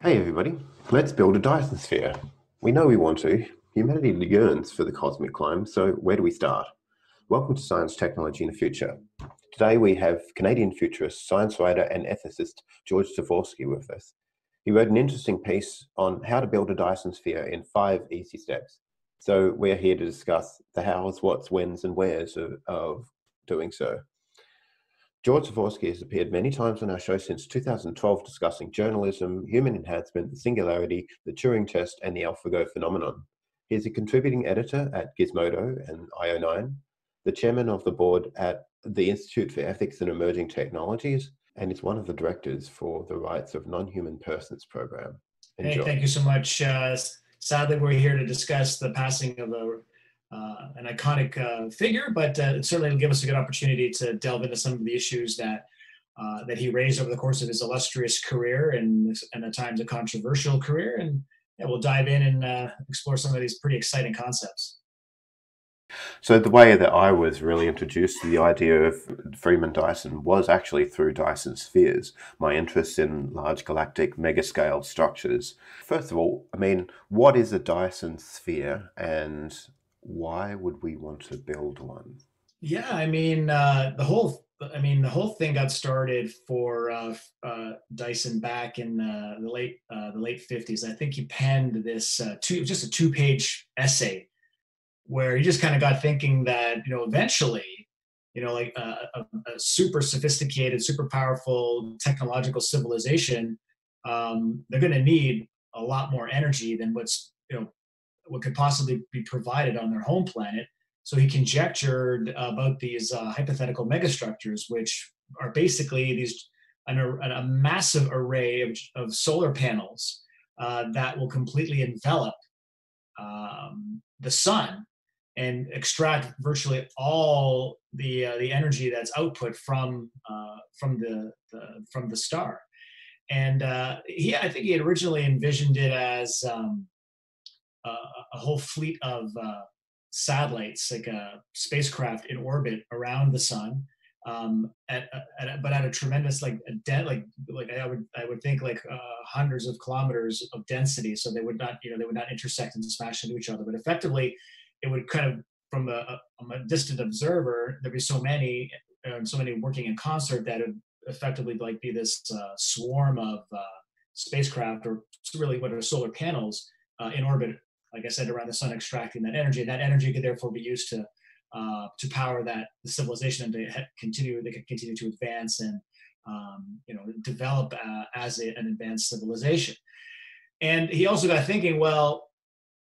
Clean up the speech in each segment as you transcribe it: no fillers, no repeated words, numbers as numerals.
Hey everybody, let's build a Dyson Sphere. We know we want to. Humanity yearns for the cosmic climb, so where do we start? Welcome to Science, Technology and the Future. Today we have Canadian futurist, science writer and ethicist George Dvorsky with us. He wrote an interesting piece on how to build a Dyson Sphere in 5 easy steps. So we're here to discuss the hows, whats, whens and wheres of doing so. George Dvorsky has appeared many times on our show since 2012 discussing journalism, human enhancement, the singularity, the Turing test, and the AlphaGo phenomenon. He is a contributing editor at Gizomodo and IO9, the chairman of the board at the Institute for Ethics and Emerging Technologies, and is one of the directors for the Rights of Non-Human Persons program. Hey, Enjoy. thank you so much. Sadly, we're here to discuss the passing of an iconic figure, but it certainly will give us a good opportunity to delve into some of the issues that he raised over the course of his illustrious career and at times a controversial career. And yeah, we'll dive in and explore some of these pretty exciting concepts. So the way that I was really introduced to the idea of Freeman Dyson was actually through Dyson Spheres, my interest in large galactic megascale structures. First of all, what is a Dyson Sphere and why would we want to build one? Yeah, the whole thing got started for Dyson back in the late 50s. I think he penned this just a two-page essay where he just kind of got thinking that eventually like a super sophisticated, super powerful technological civilization, they're going to need a lot more energy than what could possibly be provided on their home planet. So he conjectured about these hypothetical megastructures, which are basically a massive array of solar panels that will completely envelop the sun and extract virtually all the energy that's output from the star. And I think he had originally envisioned it as a whole fleet of satellites, like a spacecraft in orbit around the sun, but at a tremendous I would think like hundreds of kilometers of density, so they would not intersect and smash into each other. But effectively, it would kind of from a distant observer, there'd be so many working in concert that it would effectively like be this swarm of spacecraft, or really what are solar panels in orbit, like I said, around the sun, extracting that energy. And that energy could therefore be used to power the civilization, and they could continue to advance and develop as an advanced civilization. And he also got thinking, well,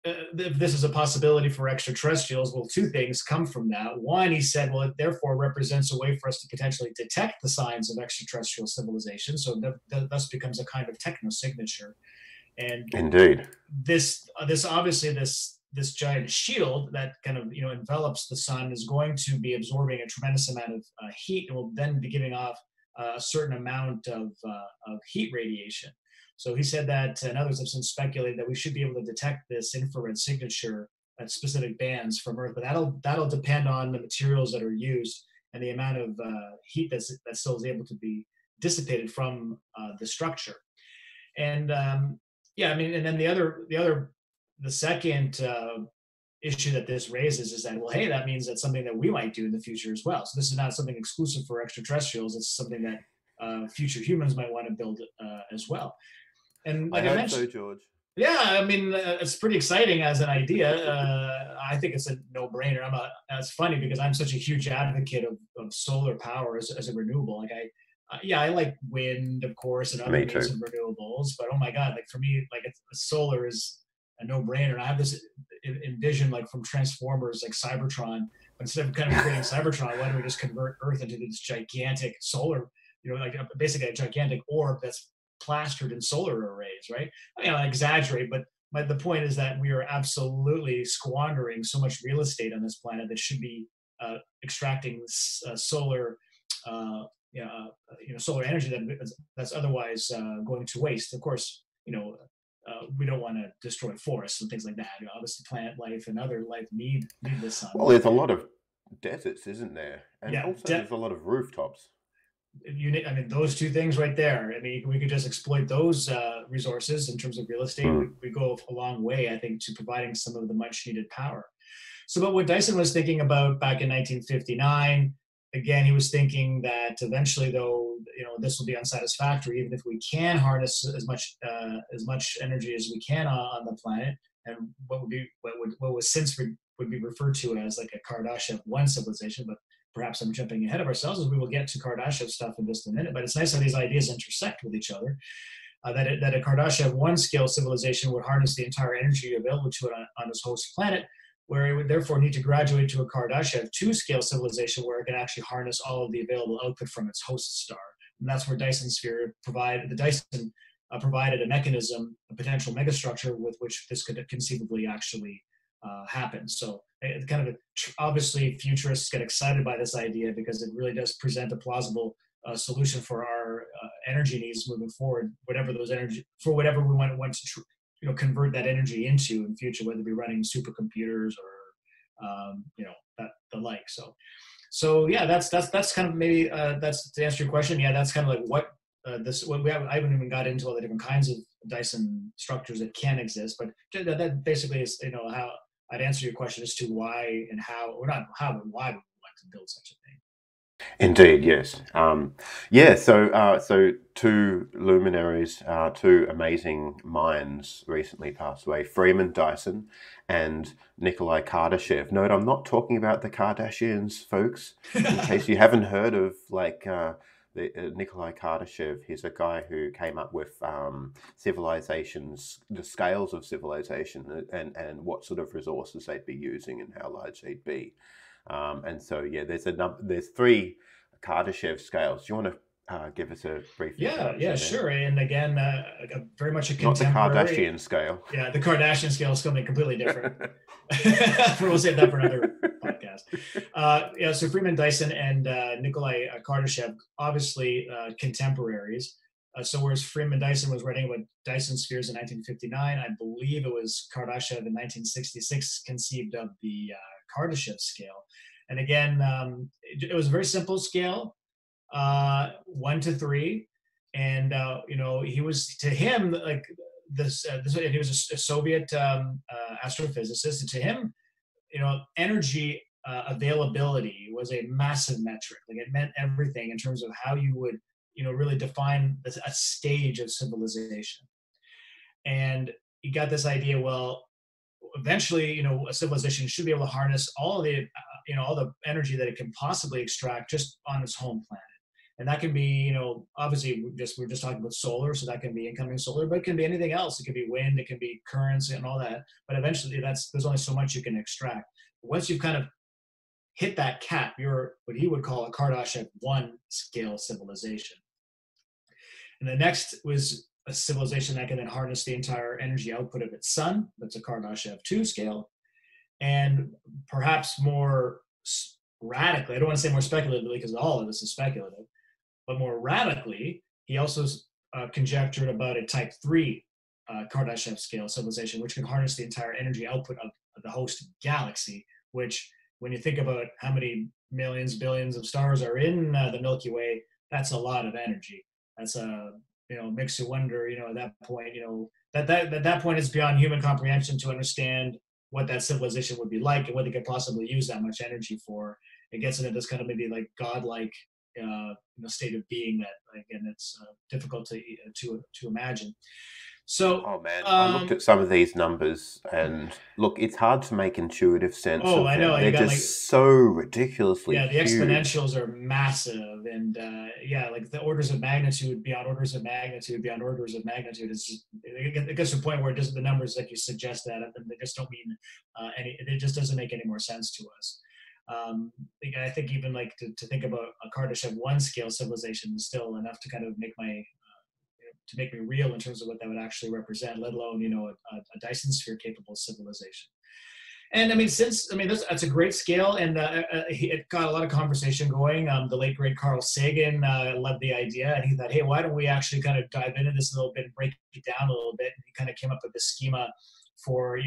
if this is a possibility for extraterrestrials, well, two things come from that. One, he said, well, it therefore represents a way for us to potentially detect the signs of extraterrestrial civilization. So that thus becomes a kind of techno signature. And Indeed. this giant shield that kind of envelops the sun is going to be absorbing a tremendous amount of heat, and will then be giving off a certain amount of heat radiation. So he said that, and others have since speculated that we should be able to detect this infrared signature at specific bands from Earth, but that'll depend on the materials that are used and the amount of heat that still is able to be dissipated from the structure. And yeah, I mean, and then the second issue that this raises is that, well, hey, that means that's something that we might do in the future as well. So this is not something exclusive for extraterrestrials. It's something that future humans might want to build as well. And I like I hope so, mentioned, George. yeah, I mean, it's pretty exciting as an idea. I think it's a no-brainer. It's funny because I'm such a huge advocate of solar power as a renewable. Yeah, I like wind, of course, and other Me means too. of renewables. But oh my God, like for me, like solar is a no-brainer. And I have this envision like from Transformers, like Cybertron. But instead of kind of creating Cybertron, why don't we just convert Earth into this gigantic solar, like basically a gigantic orb that's plastered in solar arrays, right? I mean, I exaggerate, but the point is that we are absolutely squandering so much real estate on this planet that should be extracting solar, solar energy that's otherwise going to waste. Of course, we don't want to destroy forests and things like that. Obviously, plant life and other life need the sun. Well, there's a lot of deserts, isn't there? And Yeah, also there's a lot of rooftops. I mean, those two things right there. I mean, we could just exploit those resources in terms of real estate. We go a long way, I think, to providing some of the much needed power. So, but what Dyson was thinking about back in 1959, again, he was thinking that eventually, though, this will be unsatisfactory, even if we can harness as much energy as we can on the planet, and what was since would be referred to as like a Kardashev one civilization, but perhaps I'm jumping ahead of ourselves as we will get to Kardashev stuff in just a minute. But it's nice how these ideas intersect with each other. That a Kardashev one scale civilization would harness the entire energy available to it on its host planet, where it would therefore need to graduate to a Kardashev two scale civilization where it can actually harness all of the available output from its host star. And that's where Dyson Sphere provided a mechanism, a potential megastructure with which this could conceivably actually happen. So it kind of obviously futurists get excited by this idea because it really does present a plausible solution for our energy needs moving forward, whatever we want to convert that energy into in the future, whether it be running supercomputers or the like. So yeah, that's kind of maybe that's to answer your question. Yeah, that's kind of like what I haven't even got into all the different kinds of Dyson structures that can exist, but that basically is how I'd answer your question as to why and how, or not how, but why we would like to build such a thing. Indeed, yes. Yeah, so two luminaries, two amazing minds recently passed away, Freeman Dyson and Nikolai Kardashev. Note, I'm not talking about the Kardashians, folks, in case you haven't heard of Nikolai Kardashev. He's a guy who came up with civilizations, the scales of civilization, and what sort of resources they'd be using and how large they'd be. And so, yeah, there's three Kardashev scales. Do you want to give us a brief Yeah, there? sure. And again, very much a Not the contemporary. Kardashian scale. Yeah, the Kardashian scale is something completely different. We'll save that for another podcast. So Freeman Dyson and Nikolai Kardashev, obviously contemporaries. So whereas Freeman Dyson was writing about Dyson spheres in 1959, I believe it was Kardashev in 1966 conceived of the Kardashev scale. And again, it was a very simple scale, 1 to 3, and he was, to him, like this he was a Soviet astrophysicist, and to him, energy availability was a massive metric. Like it meant everything in terms of how you would really define a stage of civilization. And he got this idea, well, eventually, a civilization should be able to harness all the energy that it can possibly extract just on its home planet. And that can be, obviously we're just talking about solar, so that can be incoming solar, but it can be anything else. It can be wind, it can be currents and all that. But eventually there's only so much you can extract. Once you've kind of hit that cap, you're what he would call a Kardashev one scale civilization. And the next was a civilization that can then harness the entire energy output of its sun. That's a Kardashev 2 scale. And perhaps more radically, I don't want to say more speculatively because all of this is speculative, but more radically, he also conjectured about a type 3 Kardashev scale civilization, which can harness the entire energy output of the host galaxy, which, when you think about how many millions, billions of stars are in the Milky Way, that's a lot of energy. That's makes you wonder, at that point, that point it's beyond human comprehension to understand what that civilization would be like and what they could possibly use that much energy for. It gets into this kind of maybe like godlike state of being that, again, it's difficult to imagine. So, oh man, I looked at some of these numbers, and look, it's hard to make intuitive sense of them. I know. They're just so ridiculously the huge. exponentials are massive, and like the orders of magnitude beyond orders of magnitude beyond orders of magnitude is just, it gets to a point where just the numbers that you suggest that they just don't mean any. It just doesn't make any more sense to us. I think even like to think about a Kardashev 1 scale civilization is still enough to kind of make me real in terms of what that would actually represent, let alone a Dyson sphere capable civilization. And I mean, that's a great scale, and it got a lot of conversation going. The late great Carl Sagan loved the idea, and he thought, hey, why don't we actually kind of dive into this a little bit and break it down a little bit? And he kind of came up with this schema for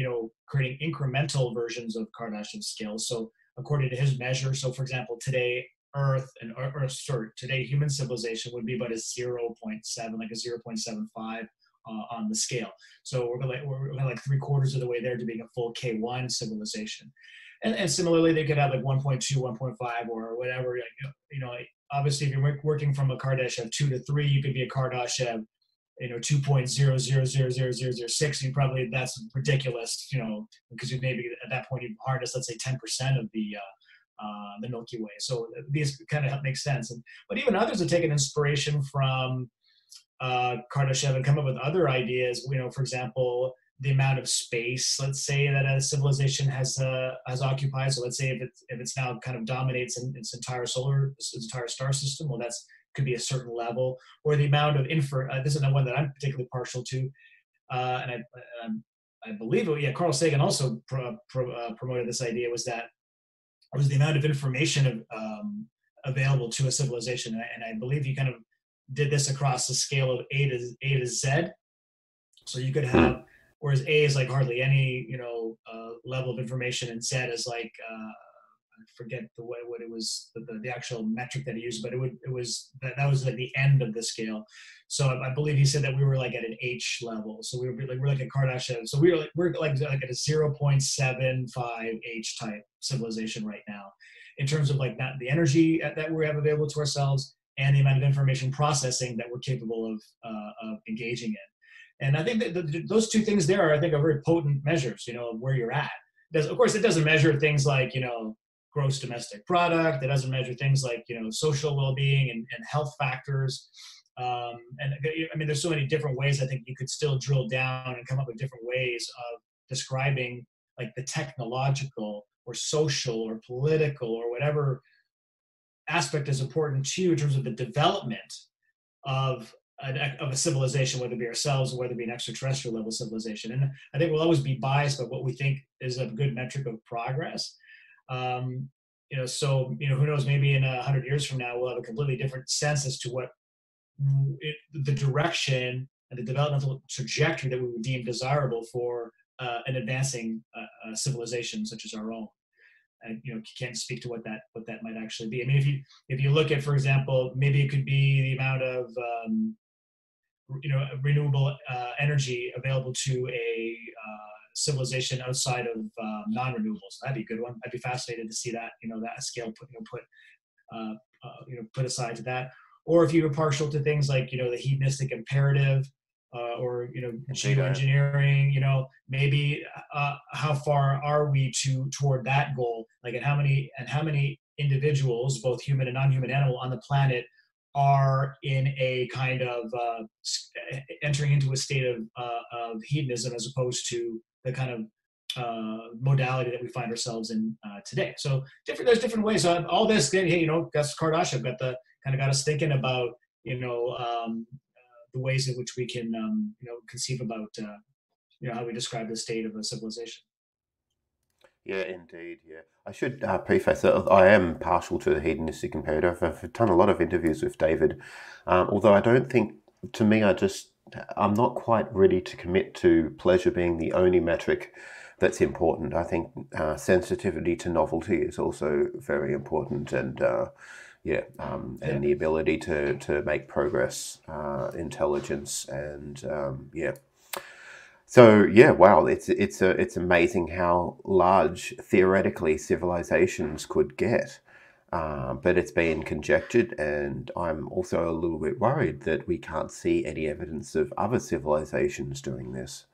creating incremental versions of Kardashev scales. So according to his measure, so for example, today Earth or sorry, today human civilization would be about a 0.7, like a 0.75 on the scale. So we're like 3/4 of the way there to being a full K1 civilization. And similarly, they could have like 1.2, 1.5, or whatever. Obviously, if you're working from a Kardashev 2 to 3, you could be a Kardashev 2.0000006. You probably, that's ridiculous, because you maybe at that point you harness, let's say, 10% of the Milky Way. So these kind of make sense. But even others have taken inspiration from Kardashev and come up with other ideas. For example, the amount of space, let's say, that a civilization has occupied. So let's say if it's now kind of dominates in its entire star system, well, that's could be a certain level. Or the amount of this is the one that I'm particularly partial to, and I believe Carl Sagan also promoted this idea, was the amount of information available to a civilization, and I believe he kind of did this across the scale of A to Z. So you could have, whereas A is like hardly any level of information, and Z is like I forget what it was, the actual metric that he used, but that was like the end of the scale. So I believe he said that we were like at an H level. So we're like a Kardashev. So we're like at a 0.75 H type civilization right now, in terms of like not the energy that we have available to ourselves and the amount of information processing that we're capable of engaging in. And I think that those two things there are very potent measures, of where you're at. Of course, it doesn't measure things like, gross domestic product. It doesn't measure things like, social well-being and health factors. There's so many different ways I think you could still drill down and come up with different ways of describing like the technological or social or political or whatever aspect is important to you in terms of the development of a civilization, whether it be ourselves or whether it be an extraterrestrial level civilization. And I think we'll always be biased by what we think is a good metric of progress. So who knows, maybe in 100 years from now, we'll have a completely different sense as to what the direction and the developmental trajectory that we would deem desirable for an advancing civilization such as our own. And can't speak to what that might actually be. I mean, if you look at, for example, maybe it could be the amount of renewable energy available to a civilization outside of non-renewables. That'd be a good one. I'd be fascinated to see that, that scale put aside to that. Or if you were partial to things like, the hedonistic imperative, or geoengineering, maybe how far are we toward that goal? Like, and how many individuals, both human and non-human animal, on the planet are in a kind of entering into a state of hedonism, as opposed to the kind of modality that we find ourselves in today. So there's different ways. So all this, that's Kardashev got us thinking about, the ways in which we can, conceive about, how we describe the state of a civilization. Yeah, indeed. Yeah, I should preface that I am partial to the hedonistic imperative. I've done a lot of interviews with David, although I don't think, to me, I'm not quite ready to commit to pleasure being the only metric that's important. I think sensitivity to novelty is also very important, and and the ability to make progress, intelligence, and So wow, it's amazing how large theoretically civilizations could get, but it's been conjectured, and I'm also a little bit worried that we can't see any evidence of other civilizations doing this.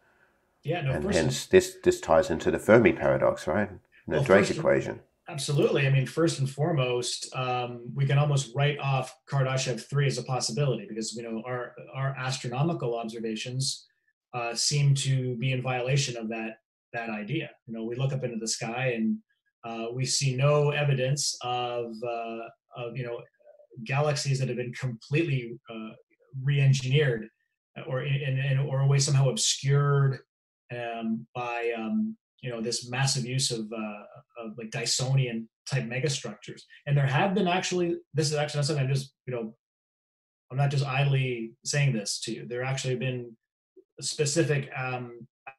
Yeah, no. And hence this ties into the Fermi paradox, right? The Drake equation. Absolutely. I mean, first and foremost, we can almost write off Kardashev 3 as a possibility, because our astronomical observations seem to be in violation of that idea. We look up into the sky and we see no evidence of galaxies that have been completely re-engineered or in a way somehow obscured by this massive use of like Dysonian type megastructures. And there have been this is actually not something I'm not just idly saying this to you. There actually have been specific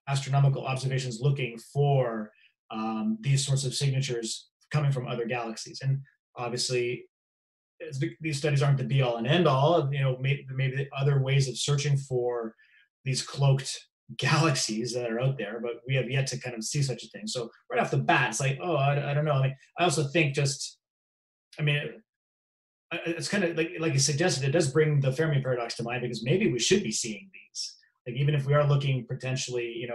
astronomical observations looking for these sorts of signatures coming from other galaxies. And obviously these studies aren't the be all and end all. Maybe other ways of searching for these cloaked galaxies that are out there, but we have yet to kind of see such a thing. So right off the bat, it's like, oh, I don't know. I mean, I also think I mean, it's kind of like you suggested, it does bring the Fermi Paradox to mind, because maybe we should be seeing these. Like, even if we are looking potentially,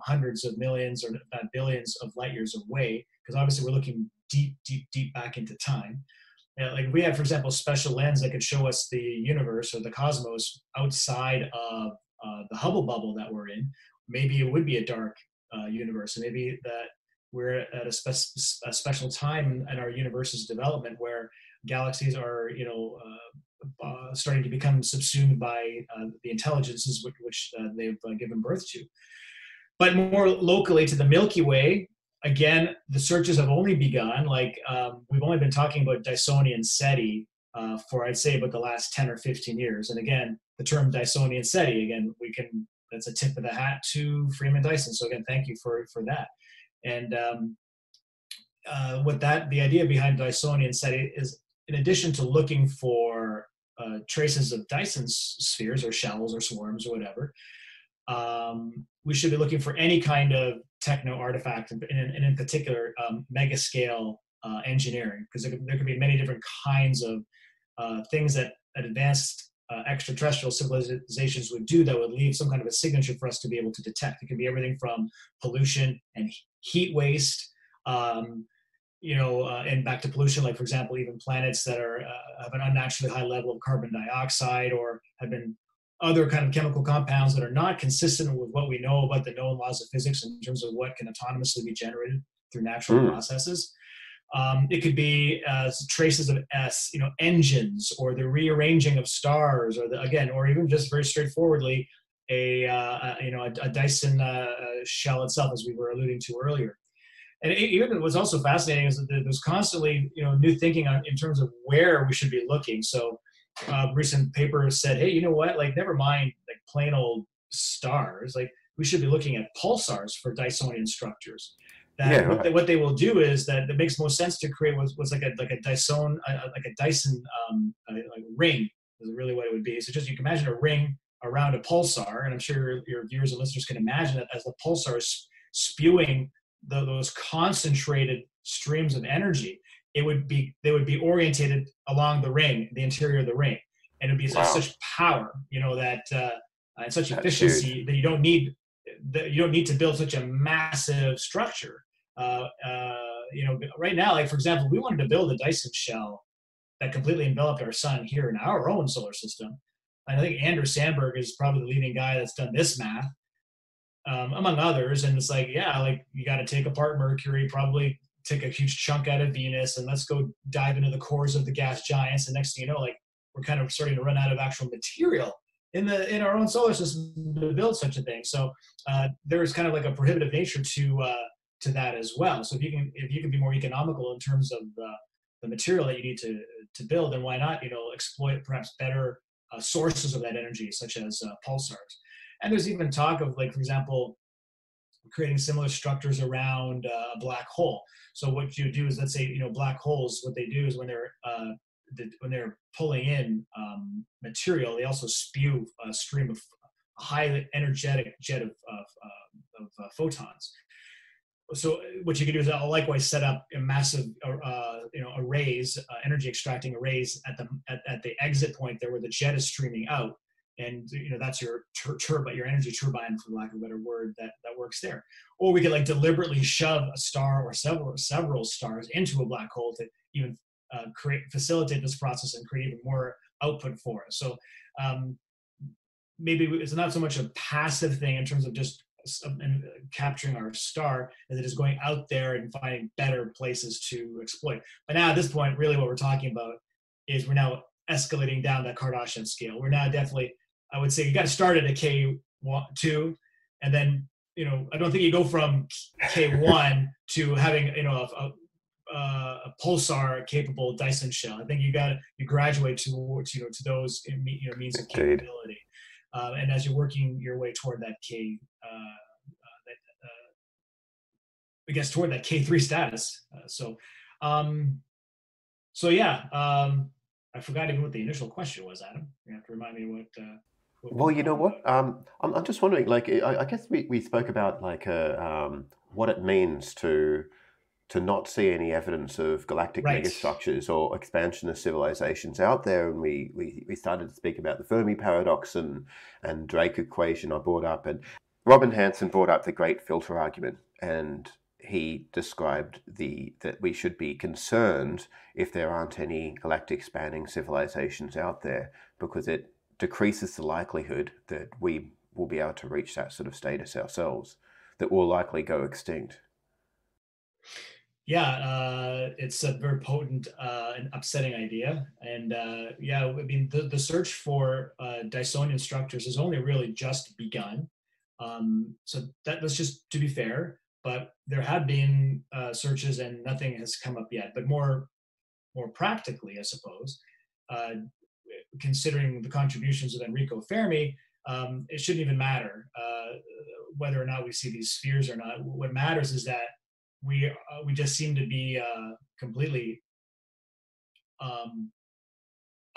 hundreds of millions or not billions of light years away, because obviously we're looking deep, deep, deep back into time. Like, if we had, for example, a special lens that could show us the universe or the cosmos outside of the Hubble bubble that we're in, maybe it would be a dark universe, and maybe that we're at a special time in our universe's development where galaxies are, starting to become subsumed by the intelligences which they've given birth to. But more locally to the Milky Way, again, the searches have only begun. Like, we've only been talking about Dysonian SETI for, I'd say, about the last 10 or 15 years. And again, the term Dysonian SETI, again, that's a tip of the hat to Freeman Dyson. So again, thank you for that. And the idea behind Dysonian SETI is, in addition to looking for traces of Dyson spheres or shells or swarms or whatever, we should be looking for any kind of techno artifact, and in particular, mega scale engineering, because there could be many different kinds of things that advanced extraterrestrial civilizations would do that would leave some kind of a signature for us to be able to detect. It can be everything from pollution and heat waste, and back to pollution, like, for example, even planets that have an unnaturally high level of carbon dioxide, or have been other kind of chemical compounds that are not consistent with what we know about the known laws of physics in terms of what can autonomously be generated through natural processes. It could be traces of engines, or the rearranging of stars, or even just very straightforwardly a Dyson shell itself, as we were alluding to earlier. And even what's also fascinating is that there's constantly, new thinking in terms of where we should be looking. So, recent paper said, hey, you know what? Like, never mind like plain old stars. Like, we should be looking at pulsars for Dysonian structures. What they will do is that it makes most sense to create what's like a Dyson ring is really what it would be. So just, you can imagine a ring around a pulsar, and I'm sure your viewers and listeners can imagine that as the pulsar is spewing those concentrated streams of energy, they would be orientated along the ring, the interior of the ring, and it'd be such power, that and such efficiency that you don't need to build such a massive structure. Right now, like, for example, we wanted to build a Dyson shell that completely enveloped our sun here in our own solar system. And I think Andrew Sandberg is probably the leading guy that's done this math. Among others, and it's like, you got to take apart Mercury, probably take a huge chunk out of Venus, and let's go dive into the cores of the gas giants. And next thing you know, like, we're kind of starting to run out of actual material in our own solar system to build such a thing. So there's kind of like a prohibitive nature to that as well. So if you can be more economical in terms of the material that you need to build, then why not exploit perhaps better sources of that energy, such as pulsars. And there's even talk of, like, for example, creating similar structures around a black hole. So what you do is, let's say, black holes, what they do is when they're pulling in material, they also spew a stream of highly energetic jet of photons. So what you can do is likewise set up a massive arrays, energy extracting arrays at the exit point there, where the jet is streaming out. And that's your your energy turbine, for lack of a better word, that works there. Or we could, like, deliberately shove a star or several stars into a black hole to even facilitate this process and create even more output for us. So maybe it's not so much a passive thing in terms of just capturing our star, as it is going out there and finding better places to exploit. But now at this point, really what we're talking about is we're now escalating down that Kardashev scale. We're now definitely, I would say, you got to start at a K2, and then, I don't think you go from K1 to having, a pulsar capable Dyson shell. I think you graduate towards, to those, means of capability. And as you're working your way toward that toward that K3 status. So yeah. I forgot even what the initial question was, Adam. You have to remind me what we Well, were you know talking what? about. I'm just wondering, like, I guess we spoke about like what it means to not see any evidence of galactic Right. megastructures or expansion of civilizations out there, and we started to speak about the Fermi Paradox and Drake equation I brought up, and Robin Hanson brought up the great filter argument, and he described that we should be concerned if there aren't any galactic spanning civilizations out there because it decreases the likelihood that we will be able to reach that sort of status ourselves, that will likely go extinct. Yeah, it's a very potent and upsetting idea. And yeah, I mean, the search for Dysonian structures has only really just begun. So that was just to be fair, but there have been searches and nothing has come up yet. But more practically, I suppose, uh, considering the contributions of Enrico Fermi, it shouldn't even matter whether or not we see these spheres or not. What matters is that we just seem to be completely um,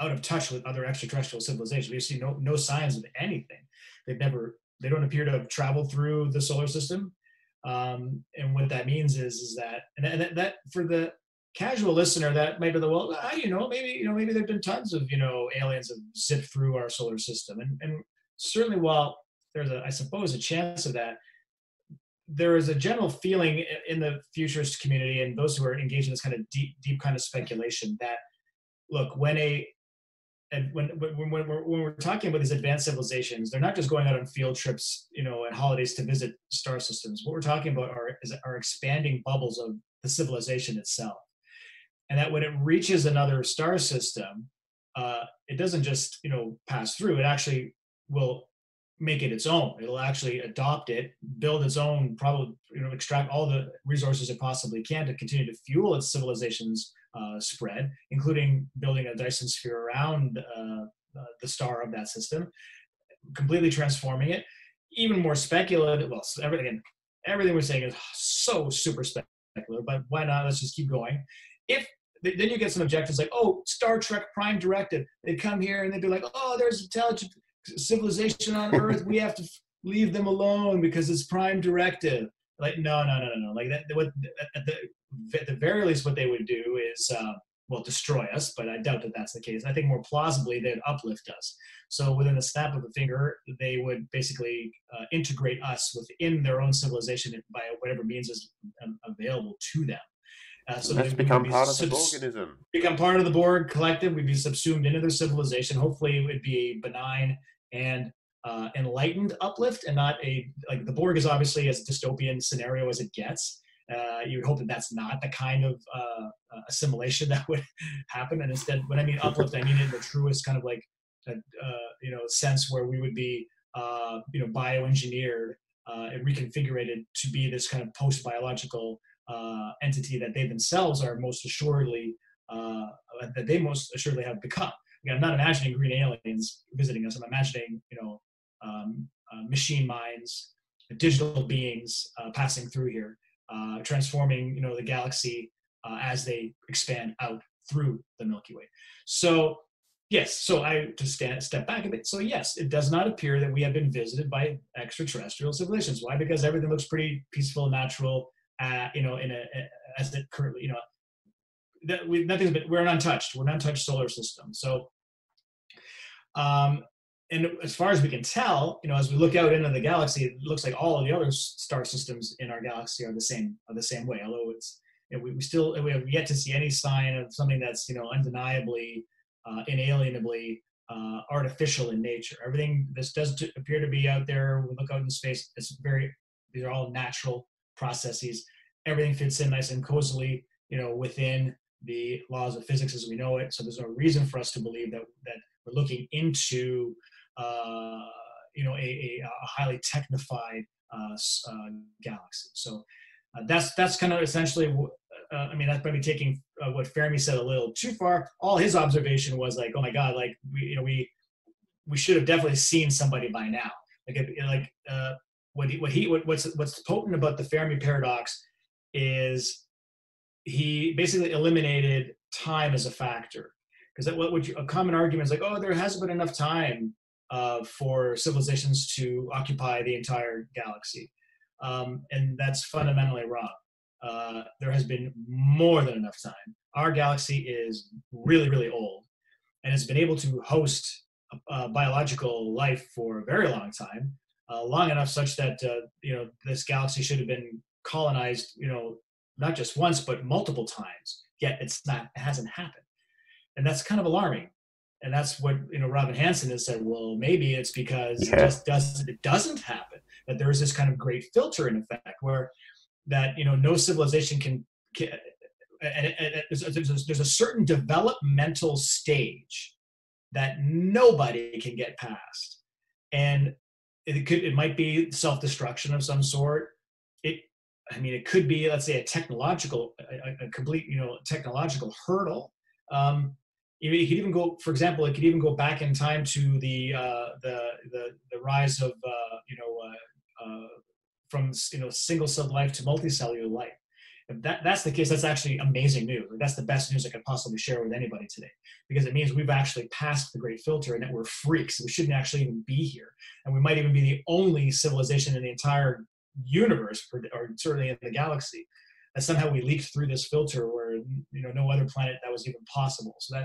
out of touch with other extraterrestrial civilizations. We see no signs of anything. They don't appear to have traveled through the solar system. And what that means is that, that for the casual listener, that might be well, how do you know? Maybe there've been tons of aliens that zipped through our solar system, and certainly while there's I suppose a chance of that, there is a general feeling in the futurist community and those who are engaged in this kind of deep kind of speculation that look when we're talking about these advanced civilizations, they're not just going out on field trips, and holidays to visit star systems. What we're talking about are expanding bubbles of the civilization itself, and that when it reaches another star system, it doesn't just pass through. It actually will make it its own. It'll actually adopt it, build its own, probably extract all the resources it possibly can to continue to fuel its civilization's spread, including building a Dyson Sphere around the star of that system, completely transforming it. Even more speculative. Well, everything we're saying is so super speculative, but why not? Let's just keep going. If then you get some objectives like, oh, Star Trek Prime Directive. They'd come here and they'd be like, oh, there's intelligent civilization on Earth. We have to leave them alone because it's Prime Directive. Like, no. Like that. What at the very least, what they would do is, destroy us. But I doubt that that's the case. I think more plausibly, they'd uplift us. So within the snap of a finger, they would basically integrate us within their own civilization by whatever means is available to them. So Let's that we would become be part of the organism. become part of the Borg collective. We'd be subsumed into their civilization. Hopefully, it would be a benign and enlightened uplift, and not like the Borg is obviously as dystopian scenario as it gets. You would hope that that's not the kind of assimilation that would happen. And instead, when I mean uplift, I mean it in the truest kind of like sense where we would be bioengineered and reconfigured to be this kind of post-biological entity that they themselves are most assuredly have become. Again, I'm not imagining green aliens visiting us. I'm imagining machine minds, digital beings passing through here, transforming the galaxy as they expand out through the Milky Way. So yes, so step back a bit. So yes, it does not appear that we have been visited by extraterrestrial civilizations. Why? Because everything looks pretty peaceful, natural. As it currently, we're an untouched solar system. So, and as far as we can tell, as we look out into the galaxy, it looks like all of the other star systems in our galaxy are the same way. Although it's we have yet to see any sign of something that's undeniably, inalienably artificial in nature. Everything this does appear to be out there. We look out in space. These are all natural processes. Everything fits in nice and cozily, within the laws of physics as we know it. So there's no reason for us to believe that we're looking into, a highly technified galaxy. So that's kind of essentially. That's maybe taking what Fermi said a little too far. All his observation was like, oh my God, like we should have definitely seen somebody by now. What's potent about the Fermi Paradox is he basically eliminated time as a factor. Because a common argument is like, oh, there hasn't been enough time for civilizations to occupy the entire galaxy. And that's fundamentally wrong. There has been more than enough time. Our galaxy is really, really old, and it's been able to host biological life for a very long time, long enough such that this galaxy should have been colonized, not just once but multiple times. Yet it hasn't happened, and that's kind of alarming. And that's what Robin Hanson has said. Well, maybe it's because Yeah. it doesn't happen. That there is this kind of great filter in effect where that no civilization can and there's a certain developmental stage that nobody can get past, and it might be self-destruction of some sort. It could be, let's say, a complete technological hurdle. It could even go, for example, it could even go back in time to the rise of from single-cell life to multicellular life. If that's the case, that's actually amazing news. That's the best news I could possibly share with anybody today, because it means we've actually passed the great filter and that we're freaks. We shouldn't actually even be here. And we might even be the only civilization in the entire universe, or certainly in the galaxy, that somehow we leaked through this filter where no other planet that was even possible. So in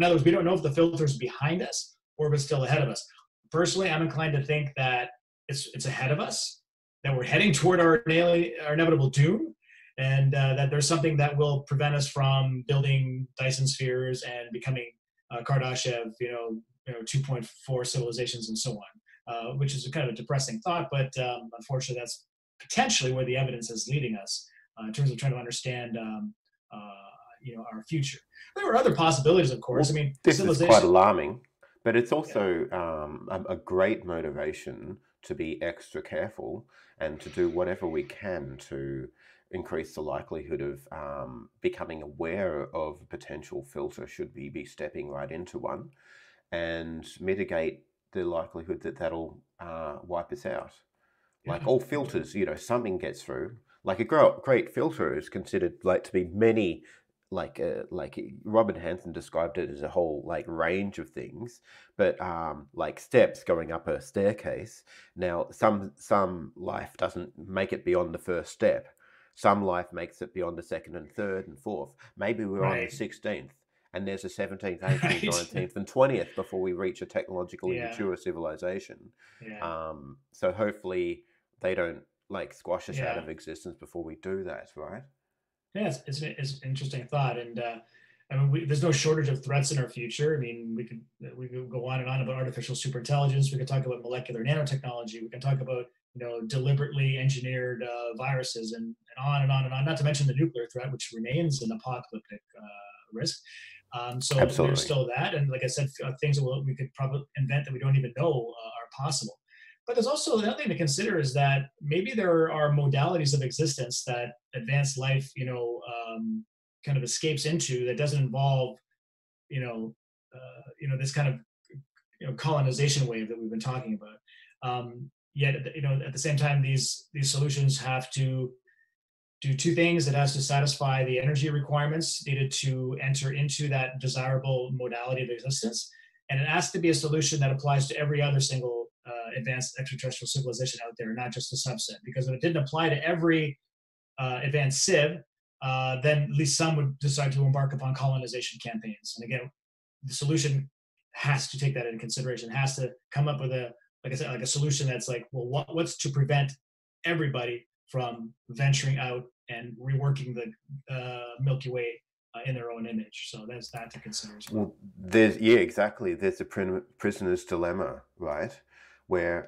other words, we don't know if the filter is behind us or if it's still ahead of us. Personally, I'm inclined to think that it's ahead of us, that we're heading toward our inevitable doom, and that there's something that will prevent us from building Dyson spheres and becoming Kardashev, 2.4 civilizations and so on, which is a kind of a depressing thought, but unfortunately that's potentially where the evidence is leading us in terms of trying to understand our future. There are other possibilities, of course. Well, this is quite alarming, but it's also a great motivation to be extra careful and to do whatever we can to increase the likelihood of becoming aware of a potential filter should we be stepping right into one, and mitigate the likelihood that that'll wipe us out. Like all filters, something gets through. Like a great filter is considered like to be many, like Robin Hanson described it as a whole like range of things, but like steps going up a staircase. Now some life doesn't make it beyond the first step. Some life makes it beyond the second and third and fourth. Maybe we're on the 16th, and there's a 17th, 18th, Right. 19th, and 20th before we reach a technologically Yeah. mature civilization. Yeah. So hopefully they don't like squash us out Yeah. of existence before we do that, right? Yeah, it's an interesting thought, and there's no shortage of threats in our future. I mean, we could go on and on about artificial superintelligence. We could talk about molecular nanotechnology. We can talk about deliberately engineered viruses, and on and on and on. Not to mention the nuclear threat, which remains an apocalyptic risk. So Absolutely. there's still that, and like I said, things that we could probably invent that we don't even know are possible. But there's also another thing to consider is that maybe there are modalities of existence that advanced life, kind of escapes into, that doesn't involve, this kind of, colonization wave that we've been talking about. Yet, at the same time, these solutions have to do two things. It has to satisfy the energy requirements needed to enter into that desirable modality of existence, and it has to be a solution that applies to every other single advanced extraterrestrial civilization out there, not just a subset. Because if it didn't apply to every advanced civ, then at least some would decide to embark upon colonization campaigns. And again, the solution has to take that into consideration, has to come up with like I said, like a solution that's like, well, what's to prevent everybody from venturing out and reworking the Milky Way in their own image. So that's that to consider as well. Exactly. There's a prisoner's dilemma, right? Where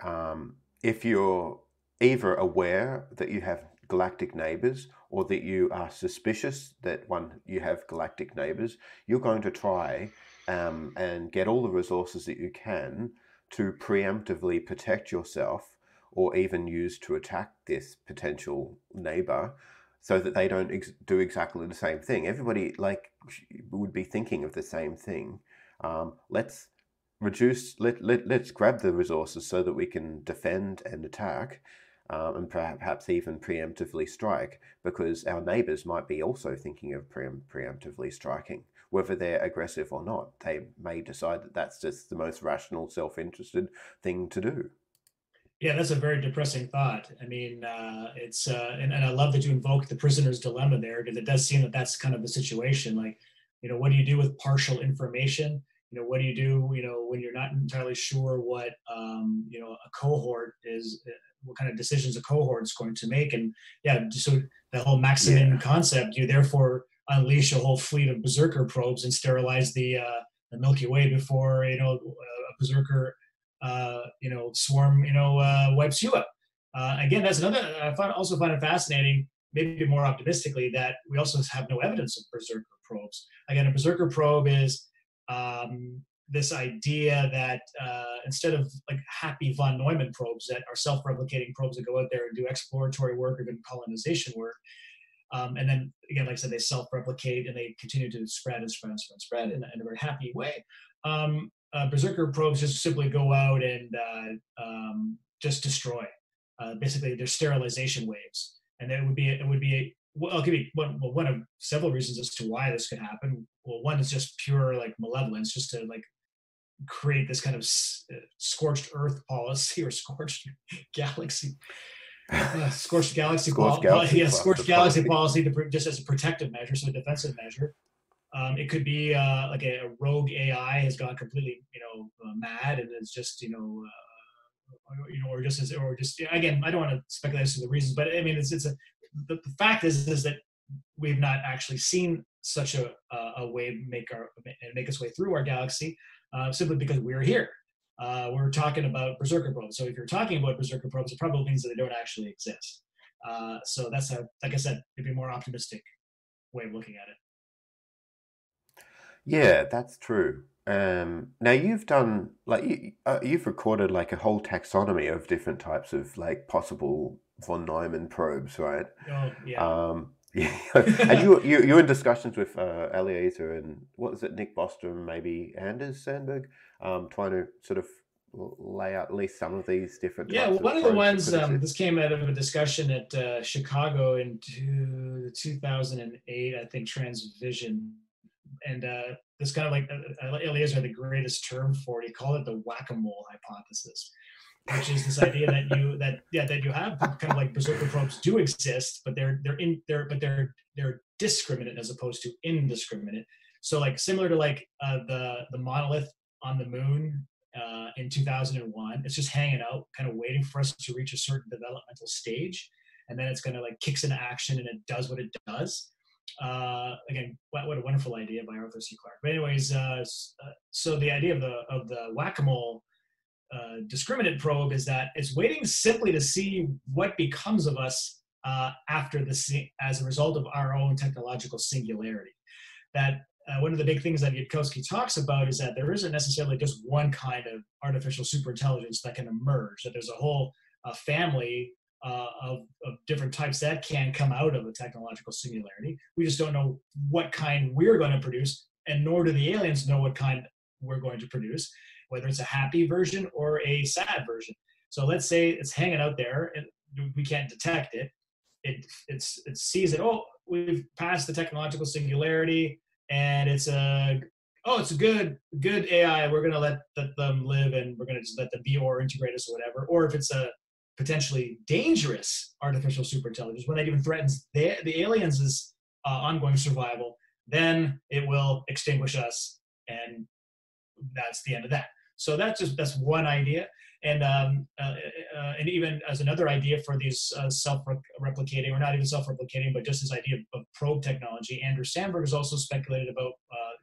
if you're either aware that you have galactic neighbors or that you are suspicious that you have galactic neighbors, you're going to try and get all the resources that you can to preemptively protect yourself, or even use to attack this potential neighbor, so that they don't do exactly the same thing. Everybody would be thinking of the same thing. Let's grab the resources so that we can defend and attack, and perhaps even preemptively strike, because our neighbors might be also thinking of preemptively striking. whether they're aggressive or not. They may decide that that's just the most rational, self-interested thing to do. Yeah, that's a very depressing thought. I mean, and I love that you invoke the prisoner's dilemma there, because it does seem that that's kind of the situation. Like, what do you do with partial information? What do you do, when you're not entirely sure what, a cohort is, what kind of decisions a cohort is going to make? And yeah, so the whole Maximin concept, you therefore unleash a whole fleet of berserker probes and sterilize the Milky Way before, a berserker swarm, wipes you out. Again, that's another. Also find it fascinating, maybe more optimistically, that we also have no evidence of berserker probes. Again, a berserker probe is this idea that instead of like happy von Neumann probes that are self-replicating probes that go out there and do exploratory work or even colonization work, and then again, like I said, they self-replicate and they continue to spread and spread and spread and spread in a very happy way. Berserker probes just simply go out and just destroy. Basically, they're sterilization waves, and it would be well, I'll give you one of several reasons as to why this could happen. Well, one is just pure like malevolence, just to like create this kind of scorched earth policy or scorched galaxy. Scorched galaxy policy just as a protective measure, so a defensive measure. It could be like a rogue AI has gone completely, mad, and it's just, or just again, I don't want to speculate as to the reasons, but I mean, the fact is that we've not actually seen such a wave make its way through our galaxy, simply because we're here. We're talking about berserker probes. So if you're talking about berserker probes, it probably means that they don't actually exist. So that's like I said, maybe a more optimistic way of looking at it. Yeah, that's true. Now you've done you've recorded like a whole taxonomy of different types of like possible von Neumann probes, right? Oh yeah. Yeah, and you're in discussions with Eliezer and what is it, Nick Bostrom, maybe Anders Sandberg, trying to sort of lay out at least some of these different Yeah, types one of of the probes ones, this came out of a discussion at Chicago in 2008, I think, Transvision. And this kind of like, Eliezer had the greatest term for it. He called it the whack-a-mole hypothesis, which is this idea that you have kind of like berserker probes do exist, but they're discriminate as opposed to indiscriminate. So like similar to like the monolith on the moon in 2001, it's just hanging out, kind of waiting for us to reach a certain developmental stage, and then it's going to like kicks into action and it does what it does. Again, what a wonderful idea by Arthur C. Clarke. But anyways, so the idea of the whack-a-mole discriminant probe is that it's waiting simply to see what becomes of us after as a result of our own technological singularity. That one of the big things that Yudkowsky talks about is that there isn't necessarily just one kind of artificial superintelligence that can emerge, that there's a whole family of different types that can come out of a technological singularity. We just don't know what kind we're going to produce, and nor do the aliens know what kind we're going to produce, whether it's a happy version or a sad version. So let's say it's hanging out there and we can't detect it. It sees it. Oh, we've passed the technological singularity, and it's a good AI. We're going to let them live, and we're going to just let them be or integrate us or whatever. Or if it's a potentially dangerous artificial superintelligence, when that even threatens the aliens' ongoing survival, then it will extinguish us, and that's the end of that. So that's one idea, and even as another idea for these self-replicating, or not even self-replicating, but just this idea of probe technology. Andrew Sandberg has also speculated about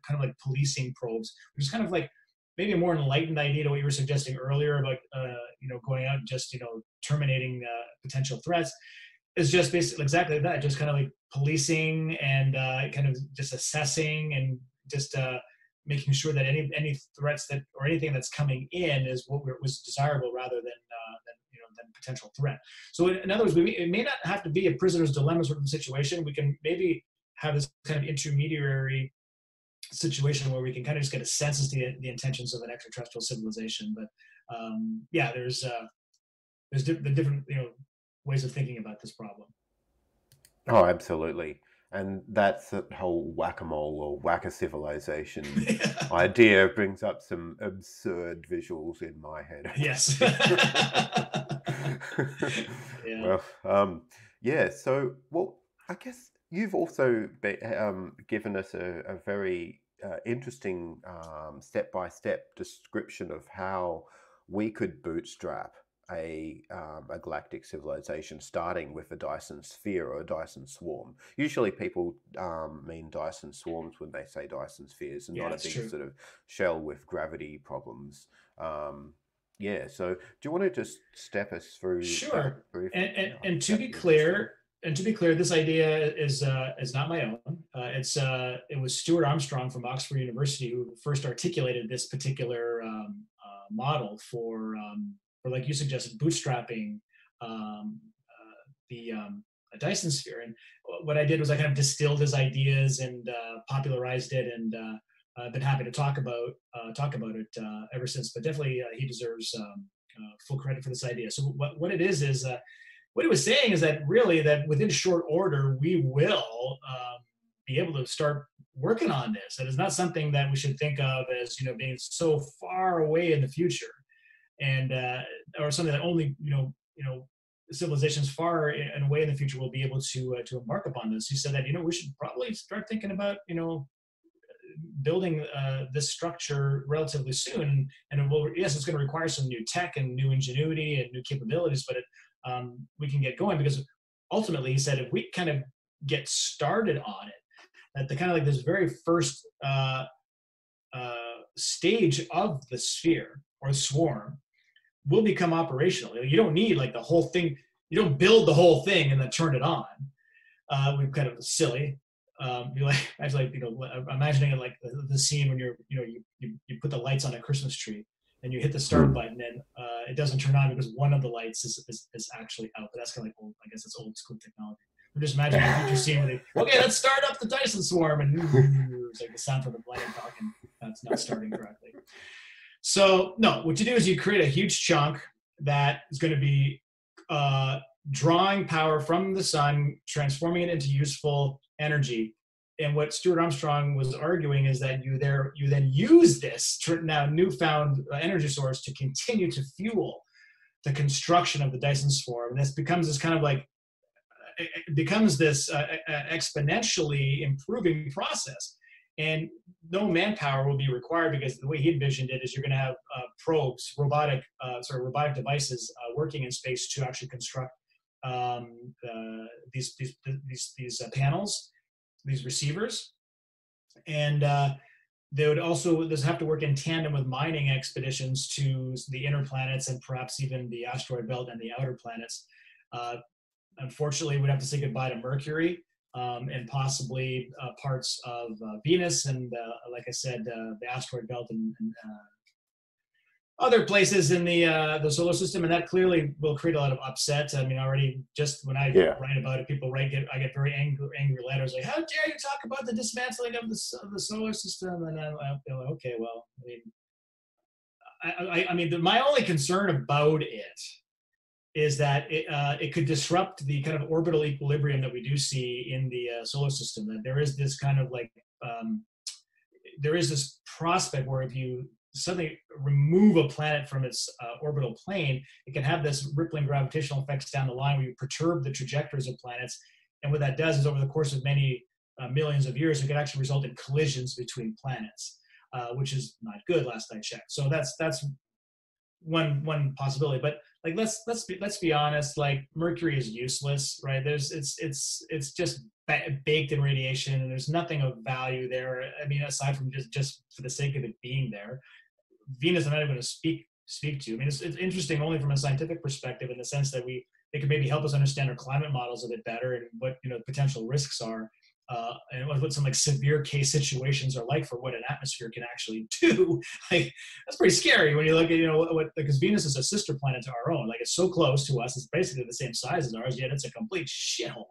kind of like policing probes, which is kind of like maybe a more enlightened idea to what you were suggesting earlier about going out and just terminating potential threats. Is just basically exactly that, just kind of like policing and kind of just assessing and just making sure that any threats that or anything that's coming in is what was desirable rather than potential threat. So in other words, it may not have to be a prisoner's dilemma sort of situation. We can maybe have this kind of intermediary situation where we can kind of just get a sense as to the intentions of an extraterrestrial civilization. But there's the different ways of thinking about this problem. Oh, absolutely. And that's the whole whack-a-mole or whack-a-civilization idea brings up some absurd visuals in my head. Yes. Yeah. Well, yeah. So, well, I guess you've also given us a very interesting step-by-step description of how we could bootstrap a galactic civilization, starting with a Dyson Sphere or a Dyson Swarm. Usually people mean Dyson Swarms when they say Dyson Spheres, and Yeah, not a it's big true. sort of shell with gravity problems. Yeah, so do you want to just step us through that Sure. briefly? And, and, Yeah, I and think to that'd be be interesting. clear, this idea is not my own. It was Stuart Armstrong from Oxford University who first articulated this particular model for, like you suggested, bootstrapping the a Dyson Sphere. And what I did was I kind of distilled his ideas and popularized it, and I've been happy to talk about it ever since. But definitely, he deserves full credit for this idea. So what it is what he was saying is that really that within short order we will be able to start working on this. That is not something that we should think of as being so far away in the future, and or something that only civilizations far and away in the future will be able to embark upon this. He said that we should probably start thinking about building this structure relatively soon, and it will, yes, it's going to require some new tech and new ingenuity and new capabilities, but we can get going, because ultimately he said if we kind of get started on it, at the kind of like this very first stage of the sphere or swarm will become operational. You don't need like the whole thing. You don't build the whole thing and then turn it on. We're kind of silly. You like, I was like, imagining it like the scene when you put the lights on a Christmas tree and you hit the start button, and it doesn't turn on because one of the lights is actually out. But that's kind of like I guess it's old school technology. I'm just imagining a future scene where okay, let's start up the Dyson Swarm, and it's like the sound from the blending talking that's not starting correctly. So no, what you do is you create a huge chunk that is going to be drawing power from the sun, transforming it into useful energy. And what Stuart Armstrong was arguing is that you then use this now newfound energy source to continue to fuel the construction of the Dyson Swarm. And this becomes this kind of like, it becomes this exponentially improving process. And no manpower will be required, because the way he envisioned it is you're going to have probes, robotic devices working in space to actually construct these panels, these receivers, and they would also have to work in tandem with mining expeditions to the inner planets and perhaps even the asteroid belt and the outer planets. Unfortunately, we'd have to say goodbye to Mercury and possibly parts of Venus and, like I said, the asteroid belt and other places in the solar system, and that clearly will create a lot of upset. I mean, already just when I write about it, I get very angry letters like, "How dare you talk about the dismantling of the solar system?" And I'm like, okay, well, I mean, my only concern about it is that it could disrupt the kind of orbital equilibrium that we do see in the solar system. That there is this kind of like there is this prospect where if you suddenly remove a planet from its orbital plane, it can have this rippling gravitational effects down the line where you perturb the trajectories of planets. And what that does is over the course of many millions of years, it could actually result in collisions between planets, which is not good last I checked. So that's one possibility. But like let's be honest, like Mercury is useless, right? It's just baked in radiation, and there's nothing of value there. I mean, aside from just for the sake of it being there. Venus, I'm not even going to speak to. I mean, it's interesting only from a scientific perspective, in the sense that they could maybe help us understand our climate models a bit better, and what potential risks are, and what some like severe case situations are like for what an atmosphere can actually do. Like that's pretty scary when you look at because Venus is a sister planet to our own. Like it's so close to us, it's basically the same size as ours, yet it's a complete shithole.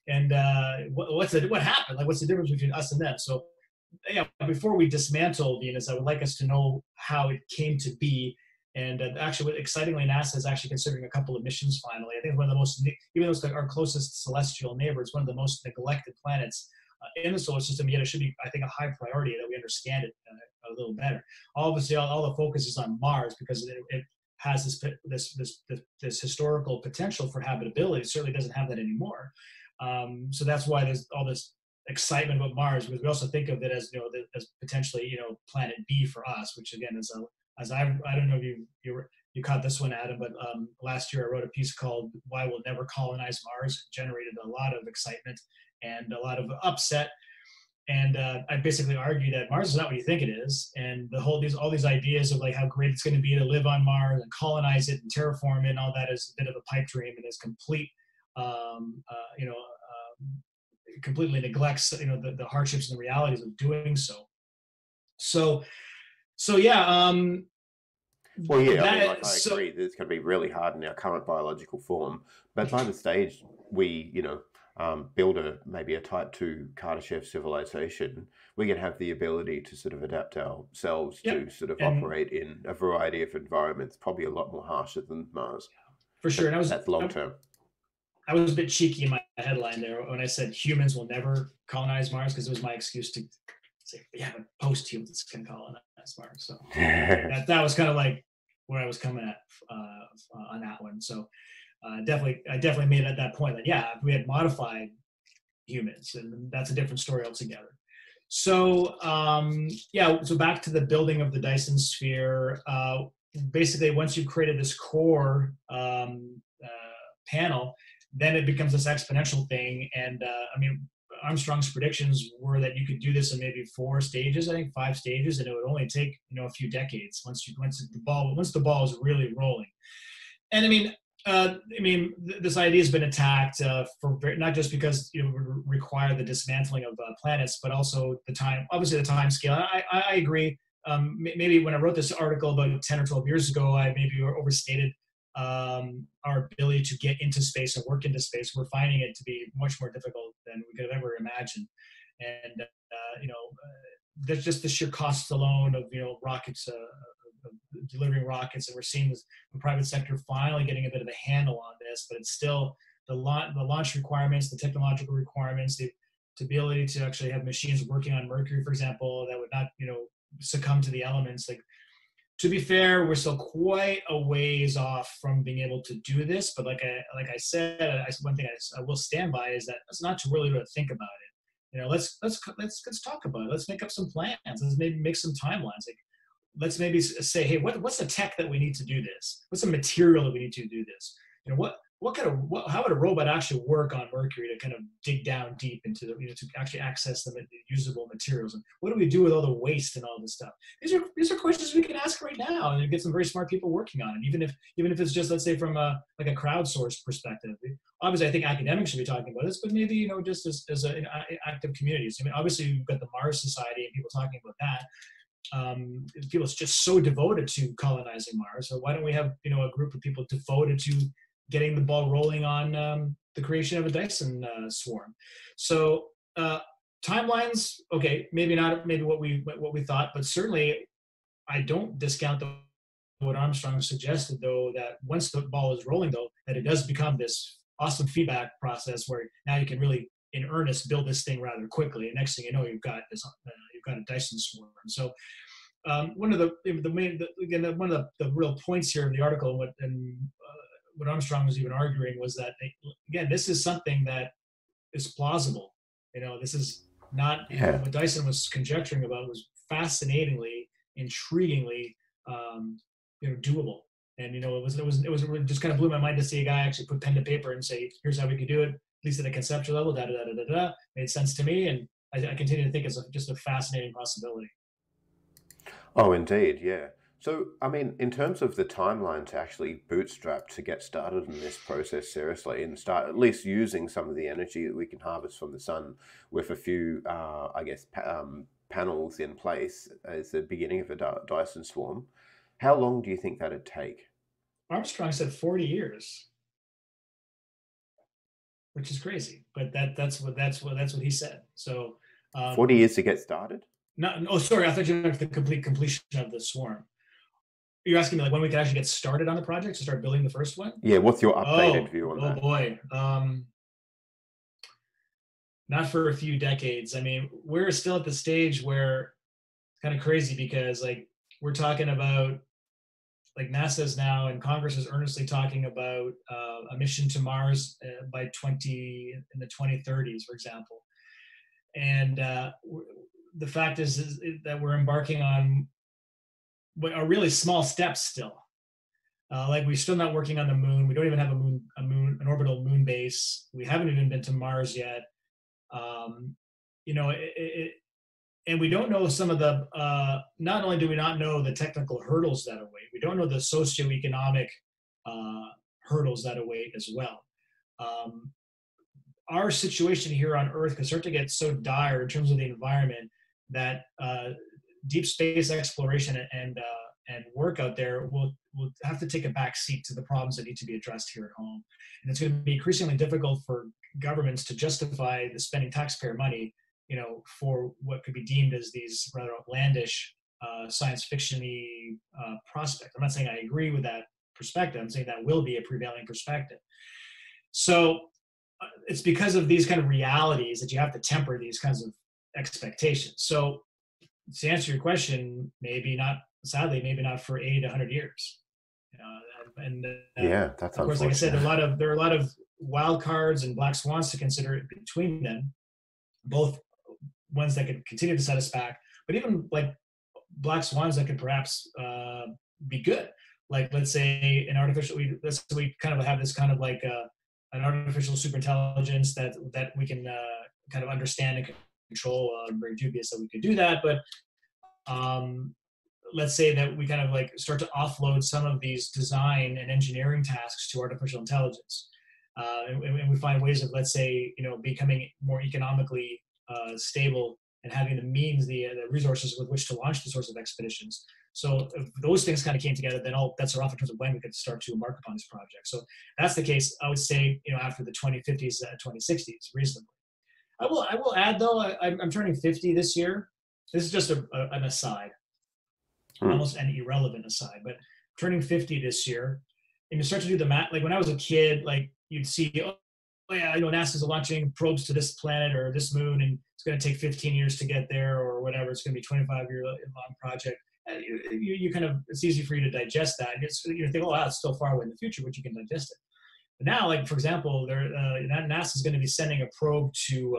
And what happened? Like what's the difference between us and them? So yeah, before we dismantle Venus, I would like us to know how it came to be, And actually, excitingly, NASA is actually considering a couple of missions finally. I think one of the most, even though it's our closest celestial neighbor, it's one of the most neglected planets in the solar system. Yet it should be, I think, a high priority that we understand it a little better. Obviously, all the focus is on Mars because it has this historical potential for habitability. It certainly doesn't have that anymore. So that's why there's all this excitement about Mars, because we also think of it as, you know, as potentially, you know, planet B for us, which again is I don't know if you caught this one, Adam, but last year I wrote a piece called "Why We'll Never Colonize Mars." It generated a lot of excitement and a lot of upset. And I basically argued that Mars is not what you think it is, and all these ideas of like how great it's going to be to live on Mars and colonize it and terraform it and all that is a bit of a pipe dream and is complete, you know, completely neglects, you know, the hardships and the realities of doing so. So yeah. Well, yeah, I mean, like I agree, it's going to be really hard in our current biological form, but by the stage we, you know, build maybe a type 2 Kardashev civilization, we can have the ability to sort of adapt ourselves to sort of operate in a variety of environments, probably a lot more harsher than Mars. For sure. And that's long term. I was a bit cheeky in my headline there when I said humans will never colonize Mars, because it was my excuse to say, yeah, but post-humans can colonize Mars. So that was kind of like where I was coming at on that one. So I definitely made at that point that, yeah, if we had modified humans, and that's a different story altogether. So yeah, so back to the building of the Dyson Sphere. Basically, once you've created this core panel, then it becomes this exponential thing. And I mean, Armstrong's predictions were that you could do this in maybe 4 stages, I think 5 stages, and it would only take, you know, a few decades once the ball is really rolling. And I mean, this idea has been attacked for not just because, you know, it would require the dismantling of planets, but also the time, obviously the time scale. I agree. Maybe when I wrote this article about 10 or 12 years ago, I maybe overstated our ability to get into space and work into space. We're finding it to be much more difficult than we could have ever imagined. And, you know, there's just the sheer costs alone of, you know, rockets, delivering rockets. And we're seeing the private sector finally getting a bit of a handle on this, but it's still the launch requirements, the technological requirements, the ability to actually have machines working on Mercury, for example, that would not, you know, succumb to the elements. Like, to be fair, we're still quite a ways off from being able to do this. But like I said, one thing I will stand by is that it's not too early to think about it. You know, let's talk about it. Let's make up some plans. Let's maybe make some timelines. Like, let's maybe say, hey, what's the tech that we need to do this? What's the material that we need to do this? You know, how would a robot actually work on Mercury to kind of dig down deep into the, you know, to actually access the usable materials? And what do we do with all the waste and all this stuff? These are questions we can ask right now, and get some very smart people working on it. Even if it's just, let's say, from like a crowdsourced perspective. Obviously, I think academics should be talking about this, but maybe, you know, just as active communities. I mean, obviously, you've got the Mars Society and people talking about that. People are just so devoted to colonizing Mars. So why don't we have, you know, a group of people devoted to getting the ball rolling on the creation of a Dyson Swarm? So timelines, okay, maybe not what we thought, but certainly I don't discount what Armstrong suggested, though, that once the ball is rolling, though, that it does become this awesome feedback process where now you can really, in earnest, build this thing rather quickly. And next thing you know, you've got a Dyson Swarm. So one of the real points here of the article, what Armstrong was even arguing, was that, again, this is something that is plausible. You know, this is not what Dyson was conjecturing about. Was fascinatingly, intriguingly, you know, doable. And, you know, it just kind of blew my mind to see a guy actually put pen to paper and say, here's how we could do it, at least at a conceptual level. Made sense to me, and I continue to think it's just a fascinating possibility. Oh, indeed, yeah. So, I mean, in terms of the timeline to actually bootstrap to get started in this process seriously and start at least using some of the energy that we can harvest from the sun with a few, I guess, panels in place as the beginning of a Dyson Swarm, how long do you think that'd take? Armstrong said 40 years, which is crazy, but that's what he said. So 40 years to get started? No, oh, sorry, I thought you meant the completion of the swarm. You're asking me like when we can actually get started on the project to start building the first one? Yeah, what's your updated Oh, view on oh that? boy. Not for a few decades. I mean, we're still at the stage where it's kind of crazy because like we're talking about like NASA's now and Congress is earnestly talking about a mission to Mars by 20 in the 2030s, for example. And the fact is that we're embarking on what are really small steps still. Like we're still not working on the moon. We don't even have an orbital moon base. We haven't even been to Mars yet. Um, you know, and we don't know some of the. Not only do we not know the technical hurdles that await, we don't know the socioeconomic hurdles that await as well. Our situation here on Earth could start to get so dire in terms of the environment that deep space exploration and work out there will have to take a back seat to the problems that need to be addressed here at home. And it's going to be increasingly difficult for governments to justify the spending taxpayer money, you know, for what could be deemed as these rather outlandish science fiction-y prospects. I'm not saying I agree with that perspective. I'm saying that will be a prevailing perspective. So it's because of these kind of realities that you have to temper these kinds of expectations. So to answer your question, maybe not, sadly, maybe not for 80 to 100 years. Yeah, that's of course, like I said, unfortunate. there are a lot of wild cards and black swans to consider between them, both ones that could continue to set us back, but even like black swans that could perhaps be good. Like let's say we kind of have this kind of like an artificial superintelligence that we can kind of understand and control. Very dubious that we could do that, but let's say that we kind of like start to offload some of these design and engineering tasks to artificial intelligence. And we find ways of, let's say, you know, becoming more economically stable and having the means, the resources with which to launch the sorts of expeditions. So if those things kind of came together, then all bets are off in terms of when we could start to embark upon this project. So that's the case, I would say, you know, after the 2050s, 2060s, reasonably. I will add though, I'm turning 50 this year. This is just an aside, almost an irrelevant aside, but turning 50 this year, and you start to do the math. Like when I was a kid, like you'd see, oh yeah, you know, NASA's launching probes to this planet or this moon, and it's going to take 15 years to get there, or whatever. It's going to be 25-year long project. You kind of, it's easy for you to digest that. You think, oh, wow, it's still far away in the future, but you can digest it. But now, like for example, NASA is going to be sending a probe to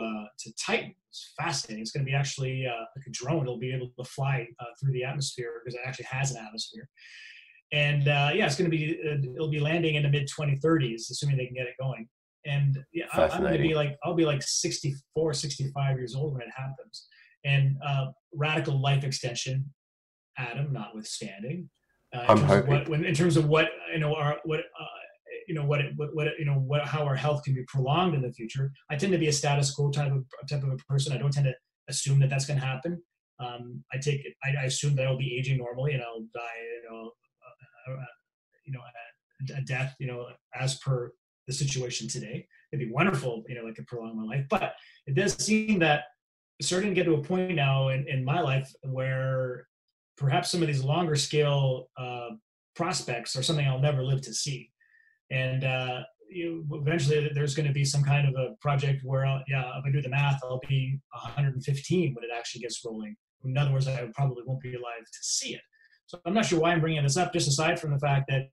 Titan. It's fascinating. It's going to be actually like a drone. It'll be able to fly through the atmosphere because it actually has an atmosphere. And yeah, it's going to be it'll be landing in the mid 2030s, assuming they can get it going. And yeah, I'm going to be like, I'll be like 64, 65 years old when it happens. And radical life extension, Adam notwithstanding, in terms of what you know how our health can be prolonged in the future. I tend to be a status quo type of a person. I don't tend to assume that that's going to happen. I assume that I'll be aging normally and I'll die, a death, as per the situation today. It'd be wonderful, like to prolong my life. But it does seem that it's starting to get to a point now in my life where perhaps some of these longer scale prospects are something I'll never live to see. And eventually there's going to be some kind of a project where, if I do the math, I'll be 115 when it actually gets rolling. In other words, I probably won't be alive to see it. So I'm not sure why I'm bringing this up, just aside from the fact that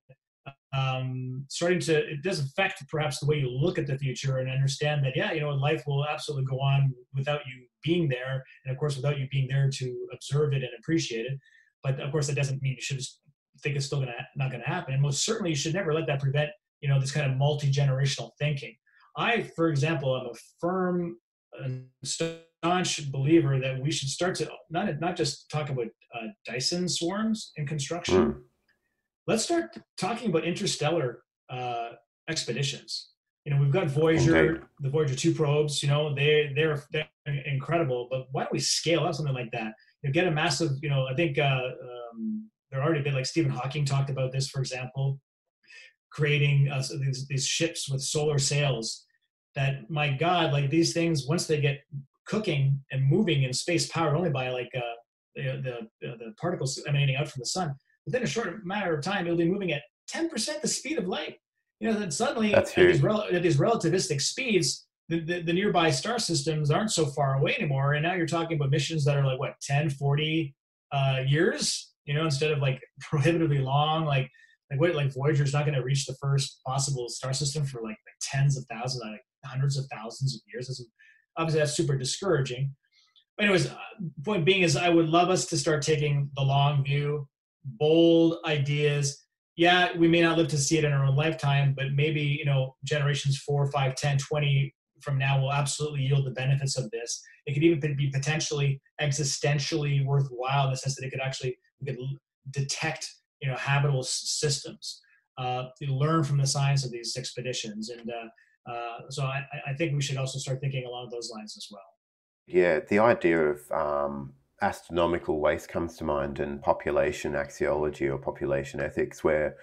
it does affect perhaps the way you look at the future and understand that, life will absolutely go on without you being there. And of course, without you being there to observe it and appreciate it. But of course, that doesn't mean you should just think it's still not going to happen. And most certainly you should never let that prevent, this kind of multi-generational thinking. I, for example, am a firm and staunch believer that we should start to not just talk about Dyson swarms in construction. Let's start talking about interstellar expeditions. We've got Voyager, the Voyager 2 probes. They're incredible. But why don't we scale up something like that? Get a massive. I think there already been, like Stephen Hawking talked about this, for example, creating these ships with solar sails. That, my God, like these things, once they get cooking and moving in space, powered only by like the particles emanating out from the sun, within a short matter of time, it'll be moving at 10% the speed of light. Then suddenly That's at these, huge. at these relativistic speeds, the nearby star systems aren't so far away anymore. And now you're talking about missions that are like, what, 10, 40 years, instead of like prohibitively long, like Voyager's not going to reach the first possible star system for like tens of thousands, like hundreds of thousands of years. Obviously, that's super discouraging. But anyways, point being is I would love us to start taking the long view, bold ideas. Yeah, we may not live to see it in our own lifetime, but maybe, generations 4, 5, 10, 20 from now will absolutely yield the benefits of this. It could even be potentially existentially worthwhile in the sense that we could detect, habitable systems, learn from the science of these expeditions. And so I think we should also start thinking along those lines as well. Yeah, the idea of astronomical waste comes to mind, and population axiology or population ethics, where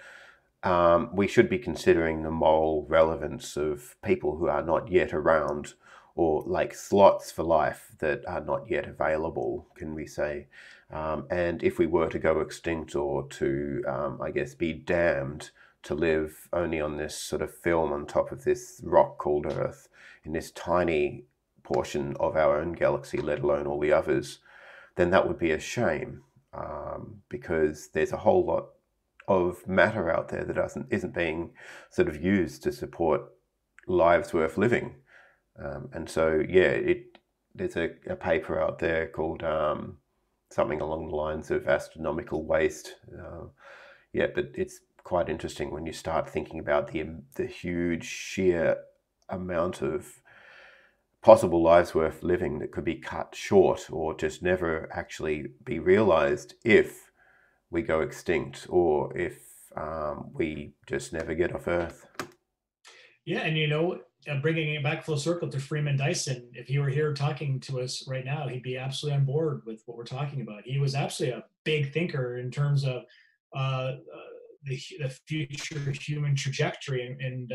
we should be considering the moral relevance of people who are not yet around, or like slots for life that are not yet available, can we say. And if we were to go extinct, or to, I guess, be damned to live only on this sort of film on top of this rock called Earth, in this tiny portion of our own galaxy, let alone all the others, then that would be a shame, because there's a whole lot of matter out there that isn't being sort of used to support lives worth living. And so, yeah, there's a paper out there called something along the lines of astronomical waste. Yeah, but it's quite interesting when you start thinking about the huge sheer amount of possible lives worth living that could be cut short, or just never actually be realized if we go extinct, or if we just never get off Earth. Yeah, and bringing it back full circle to Freeman Dyson, if he were here talking to us right now, he'd be absolutely on board with what we're talking about. He was absolutely a big thinker in terms of the future human trajectory, and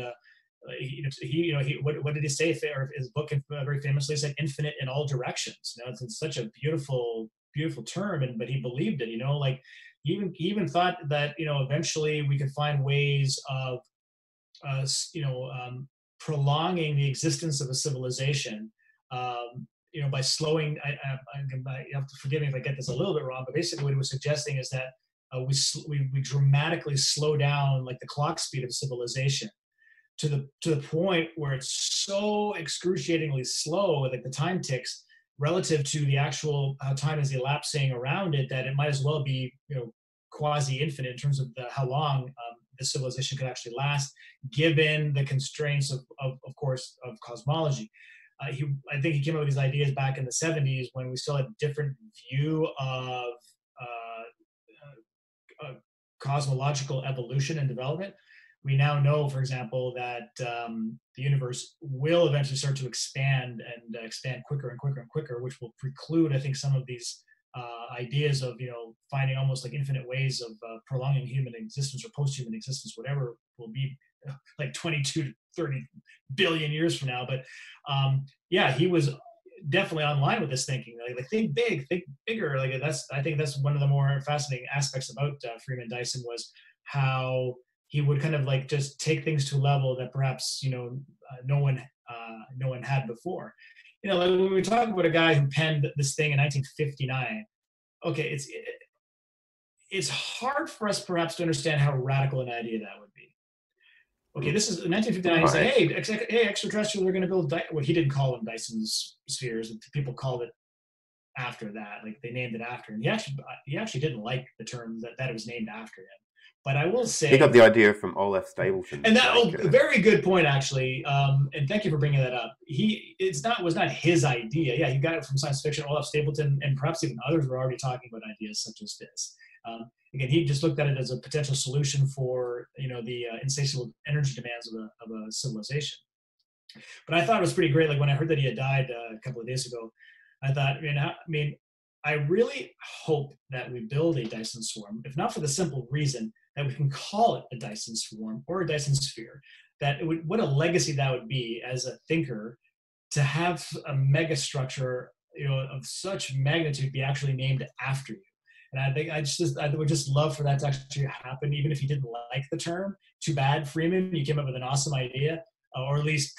what did he say? Or his book very famously said, "Infinite in all directions." It's such a beautiful term, but he believed it. Like he even thought that eventually we could find ways of prolonging the existence of a civilization, by slowing. You have to forgive me if I get this a little bit wrong, but basically what he was suggesting is that we dramatically slow down like the clock speed of civilization to the point where it's so excruciatingly slow, like the time ticks relative to the actual how time is elapsing around it, that it might as well be quasi infinite in terms of how long the civilization could actually last, given the constraints of course of cosmology. I think he came up with these ideas back in the 70s when we still had a different view of cosmological evolution and development. We now know, for example, that the universe will eventually start to expand and expand quicker and quicker and quicker, which will preclude, I think, some of these ideas of finding almost like infinite ways of prolonging human existence or post-human existence, whatever will be like 22 to 30 billion years from now. But yeah, he was definitely online with this thinking. Like think big, think bigger. Like I think that's one of the more fascinating aspects about Freeman Dyson, was how he would kind of like just take things to a level that perhaps no one had before. Like when we talk about a guy who penned this thing in 1959, okay, it's hard for us perhaps to understand how radical an idea that would be. Okay, this is 1959. He's like, hey, extraterrestrials are going to build. Well, he didn't call them Dyson spheres. People called it after that. Like they named it after him. He actually didn't like the term that it was named after him. But I will say he got the idea from Olaf Stapleton. And that very good point, actually. And thank you for bringing that up. Was not his idea. Yeah, he got it from science fiction. Olaf Stapleton and perhaps even others were already talking about ideas such as this. Again, he just looked at it as a potential solution for the insatiable energy demands of a civilization. But I thought it was pretty great. Like when I heard that he had died a couple of days ago, I thought, I really hope that we build a Dyson Swarm, if not for the simple reason that we can call it a Dyson Swarm or a Dyson Sphere. What a legacy that would be as a thinker, to have a mega structure, of such magnitude be actually named after you. And I think I would just love for that to actually happen, even if you didn't like the term. Too bad, Freeman, you came up with an awesome idea, or at least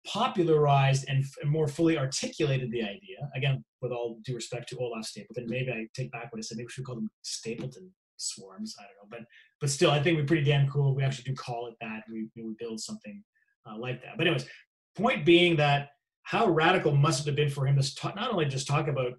popularized and more fully articulated the idea. Again, with all due respect to Olaf Stapleton, maybe I take back what I said. Maybe we should call them Stapleton swarms. I don't know, but still, I think we're pretty damn cool. We actually do call it that. We build something like that. But anyways, point being that how radical must it have been for him to not only just talk about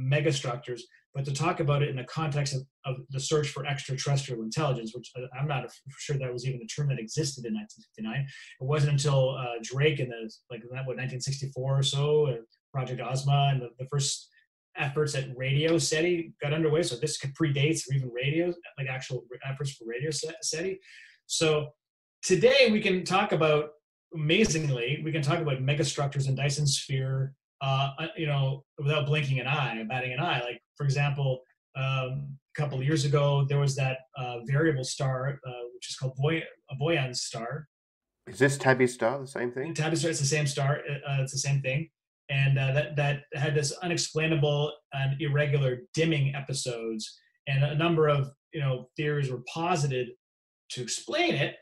megastructures, but to talk about it in the context of the search for extraterrestrial intelligence, which I'm not sure that was even a term that existed in 1959. It wasn't until Drake in 1964 or so, Project Ozma, and the first efforts at radio SETI got underway. So this predates even radio, like actual efforts for radio SETI. So today we can talk about, amazingly, we can talk about megastructures in Dyson Sphere, without blinking an eye, batting an eye. Like, for example, a couple of years ago, there was that variable star, which is called a Boyan star. Is this Tabby star the same thing? Tabby star, it's the same star. It's the same thing. And that had this unexplainable and irregular dimming episodes, and a number of theories were posited to explain it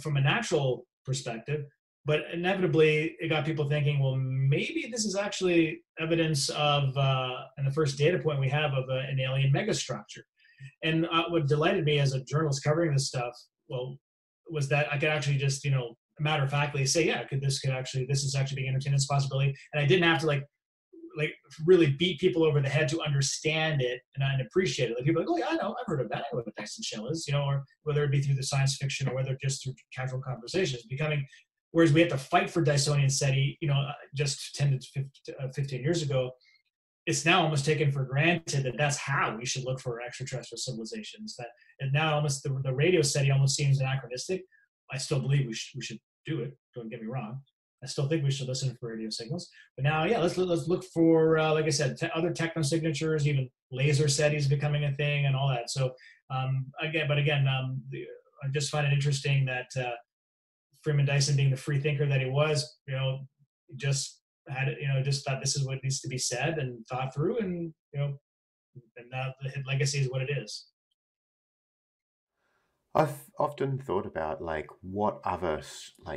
from a natural perspective. But inevitably, it got people thinking, well, maybe this is actually evidence of, and the first data point we have of an alien megastructure. And what delighted me as a journalist covering this stuff, was that I could actually just, matter of factly say, yeah, this is actually being entertained as a possibility. And I didn't have to like really beat people over the head to understand it and appreciate it. Like people are like, oh yeah, I know, I've heard of that. I know what a Dyson shell is, or whether it be through the science fiction or whether just through casual conversations, whereas we had to fight for Dysonian SETI, just 10 to 15 years ago, it's now almost taken for granted that that's how we should look for extraterrestrial civilizations. And now almost the radio SETI almost seems anachronistic. I still believe we should do it. Don't get me wrong. I still think we should listen for radio signals. But now, yeah, let's look for, like I said, other techno signatures, even laser SETIs becoming a thing and all that. So I just find it interesting that Freeman Dyson, being the free thinker that he was, just had it, just thought this is what needs to be said and thought through, and and now the legacy is what it is. I've often thought about like what other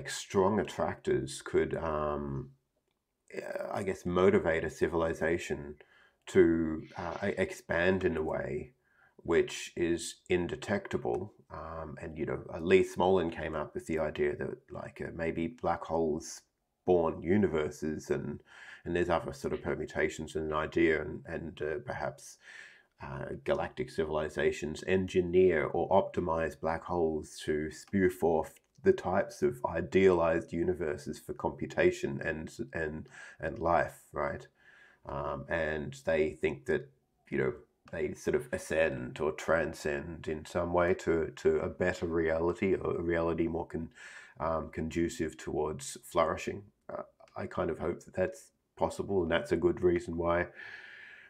strong attractors could, I guess, motivate a civilization to expand in a way which is indetectable. And Lee Smolin came up with the idea that maybe black holes born universes, and there's other sort of permutations in an idea, and perhaps galactic civilizations engineer or optimize black holes to spew forth the types of idealized universes for computation and life, right? And they think that they sort of ascend or transcend in some way to a better reality, or a reality more conducive towards flourishing. I kind of hope that that's possible, and that's a good reason why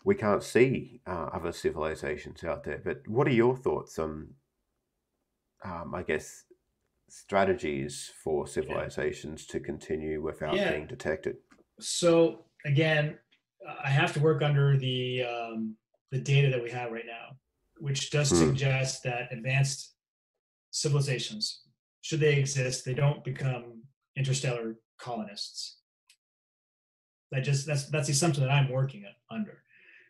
we can't see other civilizations out there. But what are your thoughts on, I guess, strategies for civilizations to continue without being detected? So again, I have to work under the data that we have right now, which does suggest that advanced civilizations, should they exist, they don't become interstellar colonists. That's the assumption that I'm working under.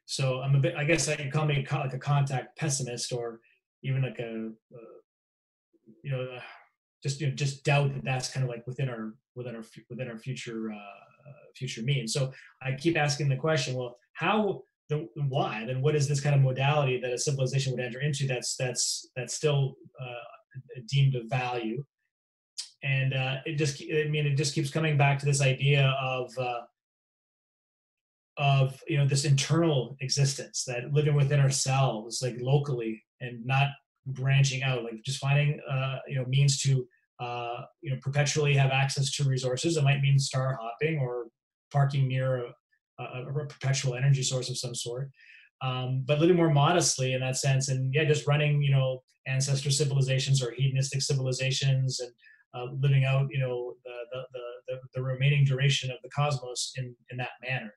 So I'm I guess I can call me like a contact pessimist, or even like just doubt that that's kind of like within our future means. So I keep asking the question, well, why? Then what is this kind of modality that a civilization would enter into that's still deemed of value? And it just keeps coming back to this idea of this internal existence, that living within ourselves, like locally, and not branching out, like just finding means to perpetually have access to resources. It might mean star hopping or parking near a perpetual energy source of some sort, but living more modestly in that sense, and just running ancestor civilizations or hedonistic civilizations, and living out the remaining duration of the cosmos in that manner.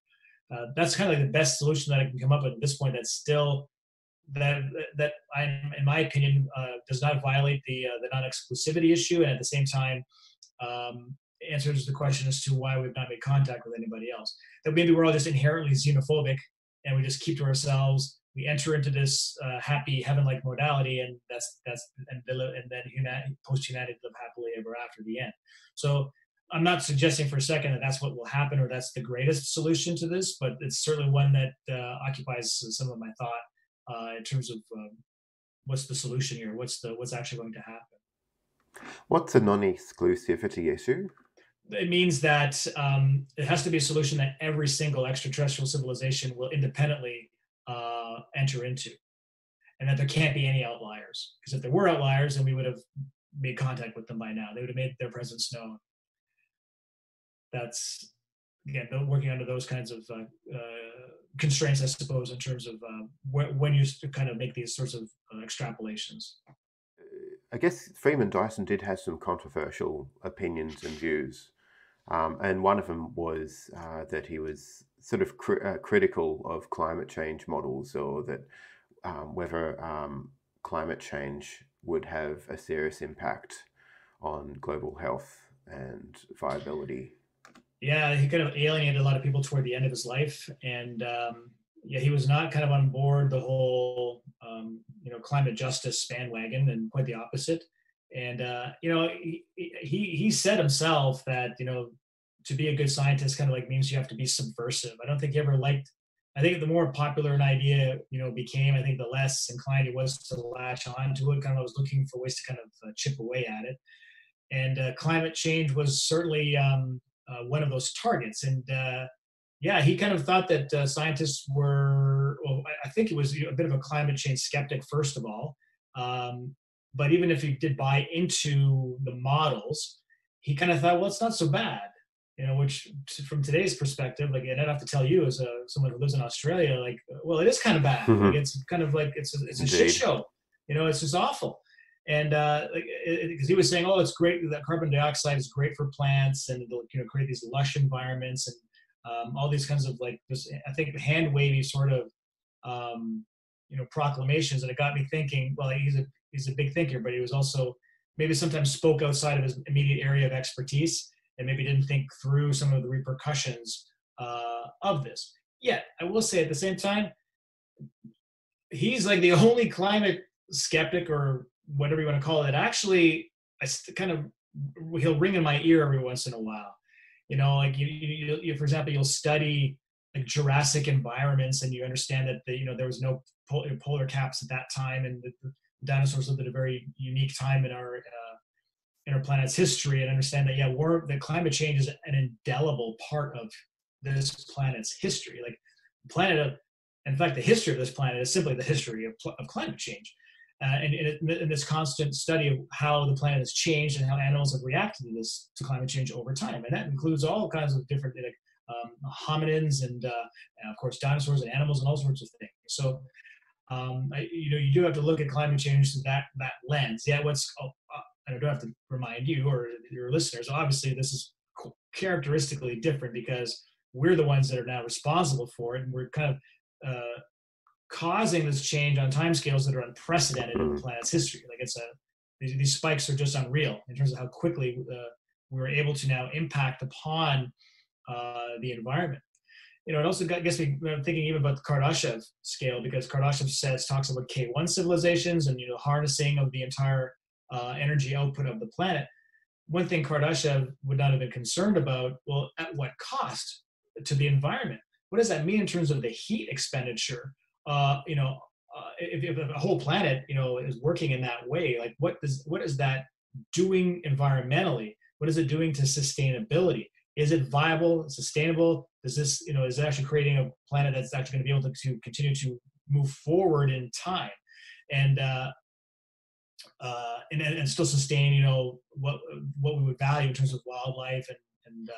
That's kind of like the best solution that I can come up with at this point. That's still that in my opinion, does not violate the non-exclusivity issue, and at the same time answers the question as to why we've not made contact with anybody else. That maybe we're all just inherently xenophobic, and we just keep to ourselves. We enter into this happy heaven-like modality, and then post-humanity live happily ever after the end. So I'm not suggesting for a second that that's what will happen or that's the greatest solution to this, but it's certainly one that occupies some of my thought in terms of what's the solution here, what's actually going to happen. What's a non-exclusivity issue? It means that it has to be a solution that every single extraterrestrial civilization will independently enter into, and that there can't be any outliers. Because if there were outliers, then we would have made contact with them by now. They would have made their presence known. That's, again, working under those kinds of constraints, I suppose, in terms of when you kind of make these sorts of extrapolations. I guess Freeman Dyson did have some controversial opinions and views. And one of them was that he was sort of critical of climate change models, or that whether climate change would have a serious impact on global health and viability. Yeah, he kind of alienated a lot of people toward the end of his life, and yeah, he was not kind of on board the whole climate justice bandwagon, and quite the opposite. And he said himself that to be a good scientist kind of like means you have to be subversive. I don't think he ever liked. I think the more popular an idea became, I think the less inclined he was to latch on to it. Kind of was looking for ways to kind of chip away at it. And climate change was certainly one of those targets. And yeah, he kind of thought that scientists were, well, I think he was a bit of a climate change skeptic, first of all. But even if he did buy into the models, he kind of thought, well, it's not so bad. Which from today's perspective, like, and I'd have to tell you as someone who lives in Australia, like, well, it is kind of bad. Mm-hmm. Like, it's kind of like, it's a shit show. It's just awful. And because he was saying, oh, it's great that carbon dioxide is great for plants, and it'll create these lush environments, and all these kinds of, like, this, I think, hand wavy sort of proclamations. And it got me thinking, well, he's a big thinker, but he was also maybe sometimes spoke outside of his immediate area of expertise, and maybe didn't think through some of the repercussions of this. Yet, I will say at the same time, he's like the only climate skeptic, or whatever you want to call it. Actually, he'll ring in my ear every once in a while. Like you, for example, you'll study like Jurassic environments, and you understand that there was no polar caps at that time, and the dinosaurs lived at a very unique time in our planet's history, and understand that that climate change is an indelible part of this planet's history. Like in fact, the history of this planet is simply the history of climate change, and in this constant study of how the planet has changed and how animals have reacted to climate change over time, and that includes all kinds of different hominins and of course dinosaurs and animals and all sorts of things. So you do have to look at climate change through that lens. Yeah, I don't have to remind you or your listeners, obviously this is characteristically different because we're the ones that are now responsible for it, and we're kind of causing this change on timescales that are unprecedented in the planet's history. Like these spikes are just unreal in terms of how quickly we're able to now impact upon the environment. It also gets me thinking even about the Kardashev scale, because Kardashev talks about K1 civilizations and harnessing of the entire energy output of the planet. One thing Kardashev would not have been concerned about, well, at what cost to the environment? What does that mean in terms of the heat expenditure? If a whole planet, is working in that way, like what is that doing environmentally? What is it doing to sustainability? Is it viable, sustainable? Is this, is it actually creating a planet that's actually going to be able to continue to move forward in time, and still sustain, what we would value in terms of wildlife and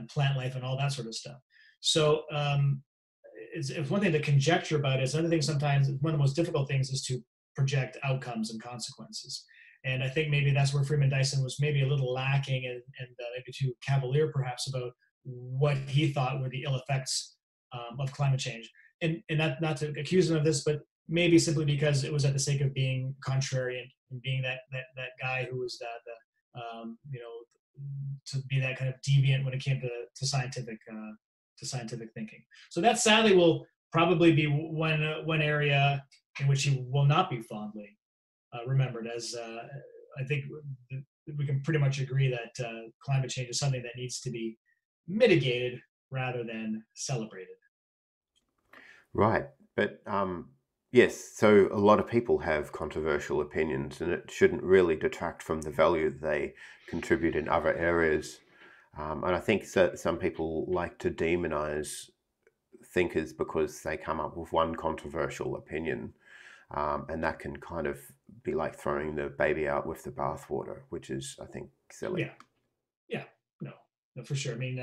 plant life and all that sort of stuff. So it's one thing to conjecture about it. It's another thing, sometimes one of the most difficult things is to project outcomes and consequences. And I think maybe that's where Freeman Dyson was maybe a little lacking, and maybe too cavalier perhaps about what he thought were the ill effects of climate change. And not to accuse him of this, but maybe simply because it was at the sake of being contrarian and being that guy who was to be that kind of deviant when it came to scientific thinking. So that sadly will probably be one area in which he will not be fondly remembered, as I think we can pretty much agree that climate change is something that needs to be mitigated rather than celebrated. Right. But yes, so a lot of people have controversial opinions, and it shouldn't really detract from the value they contribute in other areas. And I think some people like to demonize thinkers because they come up with one controversial opinion. And that can kind of be like throwing the baby out with the bathwater, which is, I think, silly. Yeah, no, for sure. I mean,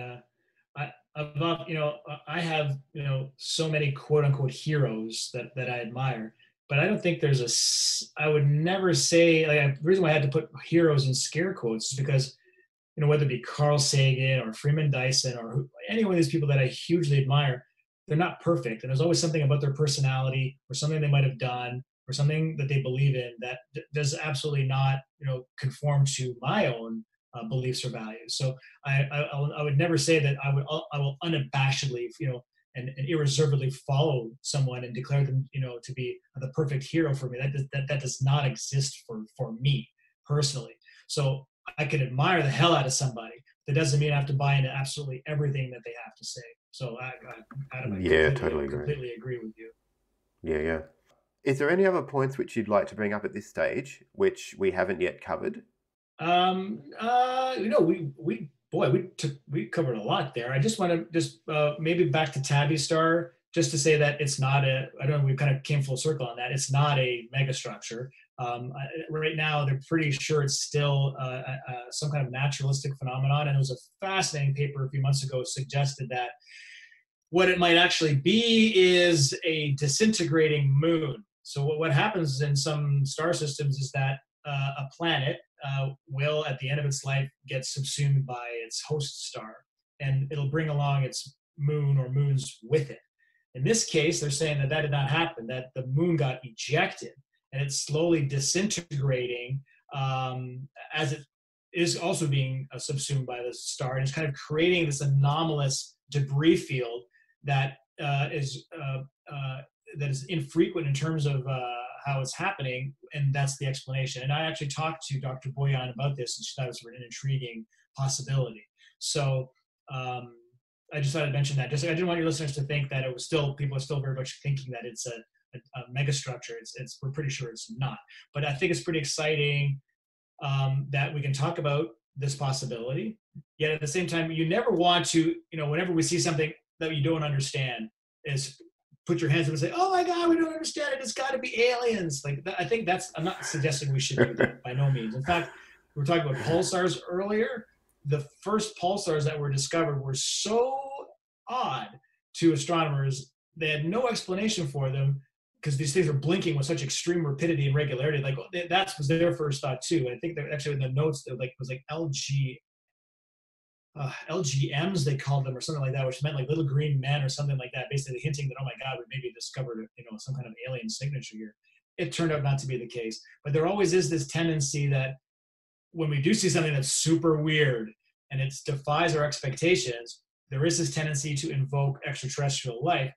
I have so many quote unquote heroes that I admire, but I don't think there's I would never say, like, the reason why I had to put heroes in scare quotes is because, whether it be Carl Sagan or Freeman Dyson or any one of these people that I hugely admire, they're not perfect. And there's always something about their personality or something they might have done or something that they believe in that does absolutely not, conform to my own beliefs or values. So I would never say that I will unabashedly, and irreservedly follow someone and declare them, to be the perfect hero for me. That does not exist for me personally. So I could admire the hell out of somebody. That doesn't mean I have to buy into absolutely everything that they have to say. So Adam, I completely agree with you. Yeah. Is there any other points which you'd like to bring up at this stage, which we haven't yet covered? We covered a lot there. I just want to maybe back to Tabby Star, just to say that it's not I don't know, we kind of came full circle on that. It's not a megastructure. Right now, they're pretty sure it's still some kind of naturalistic phenomenon. And it was a fascinating paper a few months ago suggested that what it might actually be is a disintegrating moon. So what happens in some star systems is that a planet will, at the end of its life, get subsumed by its host star, and it'll bring along its moon or moons with it. In this case, they're saying that did not happen, that the moon got ejected, and it's slowly disintegrating as it is also being subsumed by the star, and it's kind of creating this anomalous debris field that is infrequent in terms of how it's happening, and that's the explanation. And I actually talked to Dr. Boyan about this, and she thought it was an intriguing possibility. So I just thought I'd mention that. I didn't want your listeners to think that people are still very much thinking that it's a megastructure. We're pretty sure it's not. But I think it's pretty exciting that we can talk about this possibility. Yet at the same time, you never want to, whenever we see something that you don't understand, is put your hands up and say, "Oh my God, we don't understand it. It's got to be aliens." I think I'm not suggesting we should do that by no means. In fact, we were talking about pulsars earlier. The first pulsars that were discovered were so odd to astronomers. They had no explanation for them because these things are blinking with such extreme rapidity and regularity. Like that was their first thought too. I think that actually in the notes, it was like LGMs they called them or something like that, which meant like little green men or something like that, basically hinting that, oh my God, we maybe discovered some kind of alien signature here. It turned out not to be the case, but there always is this tendency that when we do see something that's super weird and it defies our expectations, there is this tendency to invoke extraterrestrial life.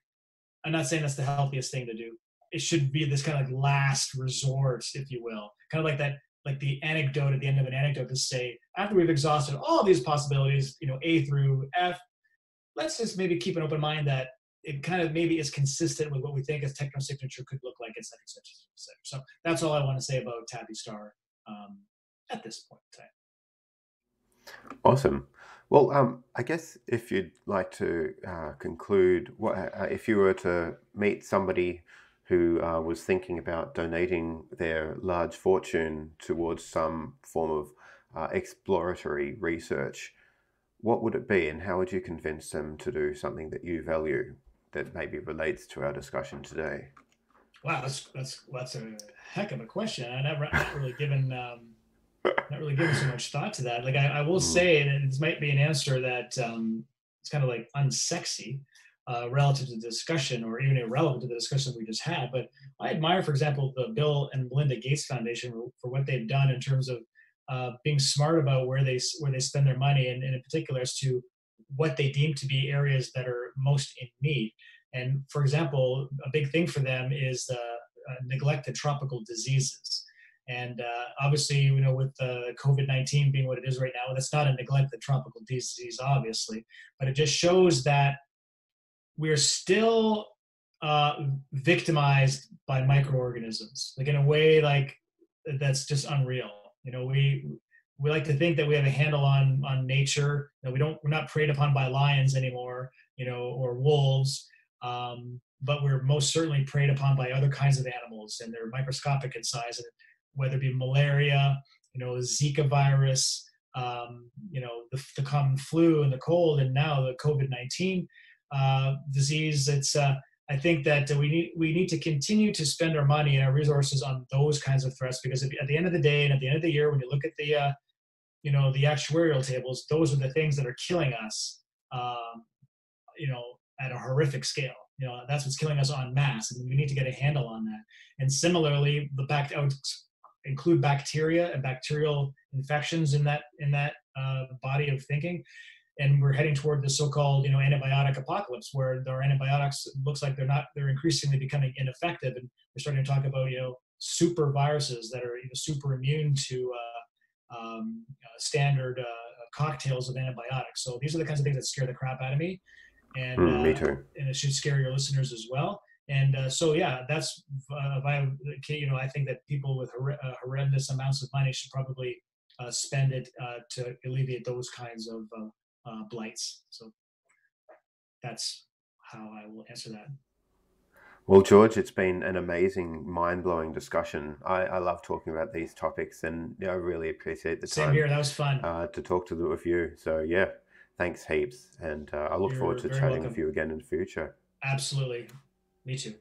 I'm not saying that's the healthiest thing to do. It should be this kind of like last resort, if you will, kind of like that, like the anecdote at the end of an anecdote to say, after we've exhausted all these possibilities, A through F, let's just maybe keep an open mind that it kind of maybe is consistent with what we think a technosignature could look like, etc., etc., etc. So that's all I want to say about Tabby Star at this point in time. Awesome. Well, I guess if you'd like to conclude, if you were to meet somebody who was thinking about donating their large fortune towards some form of exploratory research, what would it be, and how would you convince them to do something that you value that maybe relates to our discussion today? Wow, that's a heck of a question. I never not really given so much thought to that. Like I will say, and this might be an answer that it's kind of like unsexy, relative to the discussion, or even irrelevant to the discussion we just had. But I admire, for example, the Bill and Melinda Gates Foundation for what they've done in terms of being smart about where they spend their money, and in particular as to what they deem to be areas that are most in need. And for example, a big thing for them is the neglected tropical diseases. And obviously, you know, with COVID-19 being what it is right now, that's not a neglected tropical disease, obviously, but it just shows that we're still victimized by microorganisms, like in a way like that's just unreal. You know, we like to think that we have a handle on nature. You know, we're not preyed upon by lions anymore, you know, or wolves. But we're most certainly preyed upon by other kinds of animals, and they're microscopic in size. And whether it be malaria, you know, Zika virus, you know, the common flu and the cold, and now the COVID-19 disease. It's I think that we need to continue to spend our money and our resources on those kinds of threats, because at the end of the day and at the end of the year, when you look at the you know, the actuarial tables, those are the things that are killing us. You know, at a horrific scale. You know, that's what's killing us en masse, and we need to get a handle on that. And similarly, I would include bacteria and bacterial infections in that body of thinking. And we're heading toward the so-called, you know, antibiotic apocalypse, where our antibiotics looks like they're increasingly becoming ineffective, and we're starting to talk about, you know, super viruses that are, you know, super immune to standard cocktails of antibiotics. So these are the kinds of things that scare the crap out of me, and Me too. and it should scare your listeners as well. And so yeah, that's you know, I think that people with horrendous amounts of money should probably spend it to alleviate those kinds of blights. So that's how I will answer that. Well, George, it's been an amazing, mind-blowing discussion. I love talking about these topics, and I really appreciate the Same time here. That was fun. to talk to with you. So yeah, thanks heaps, and I look forward You're to very chatting with welcome. you again in the future. Absolutely. Me too.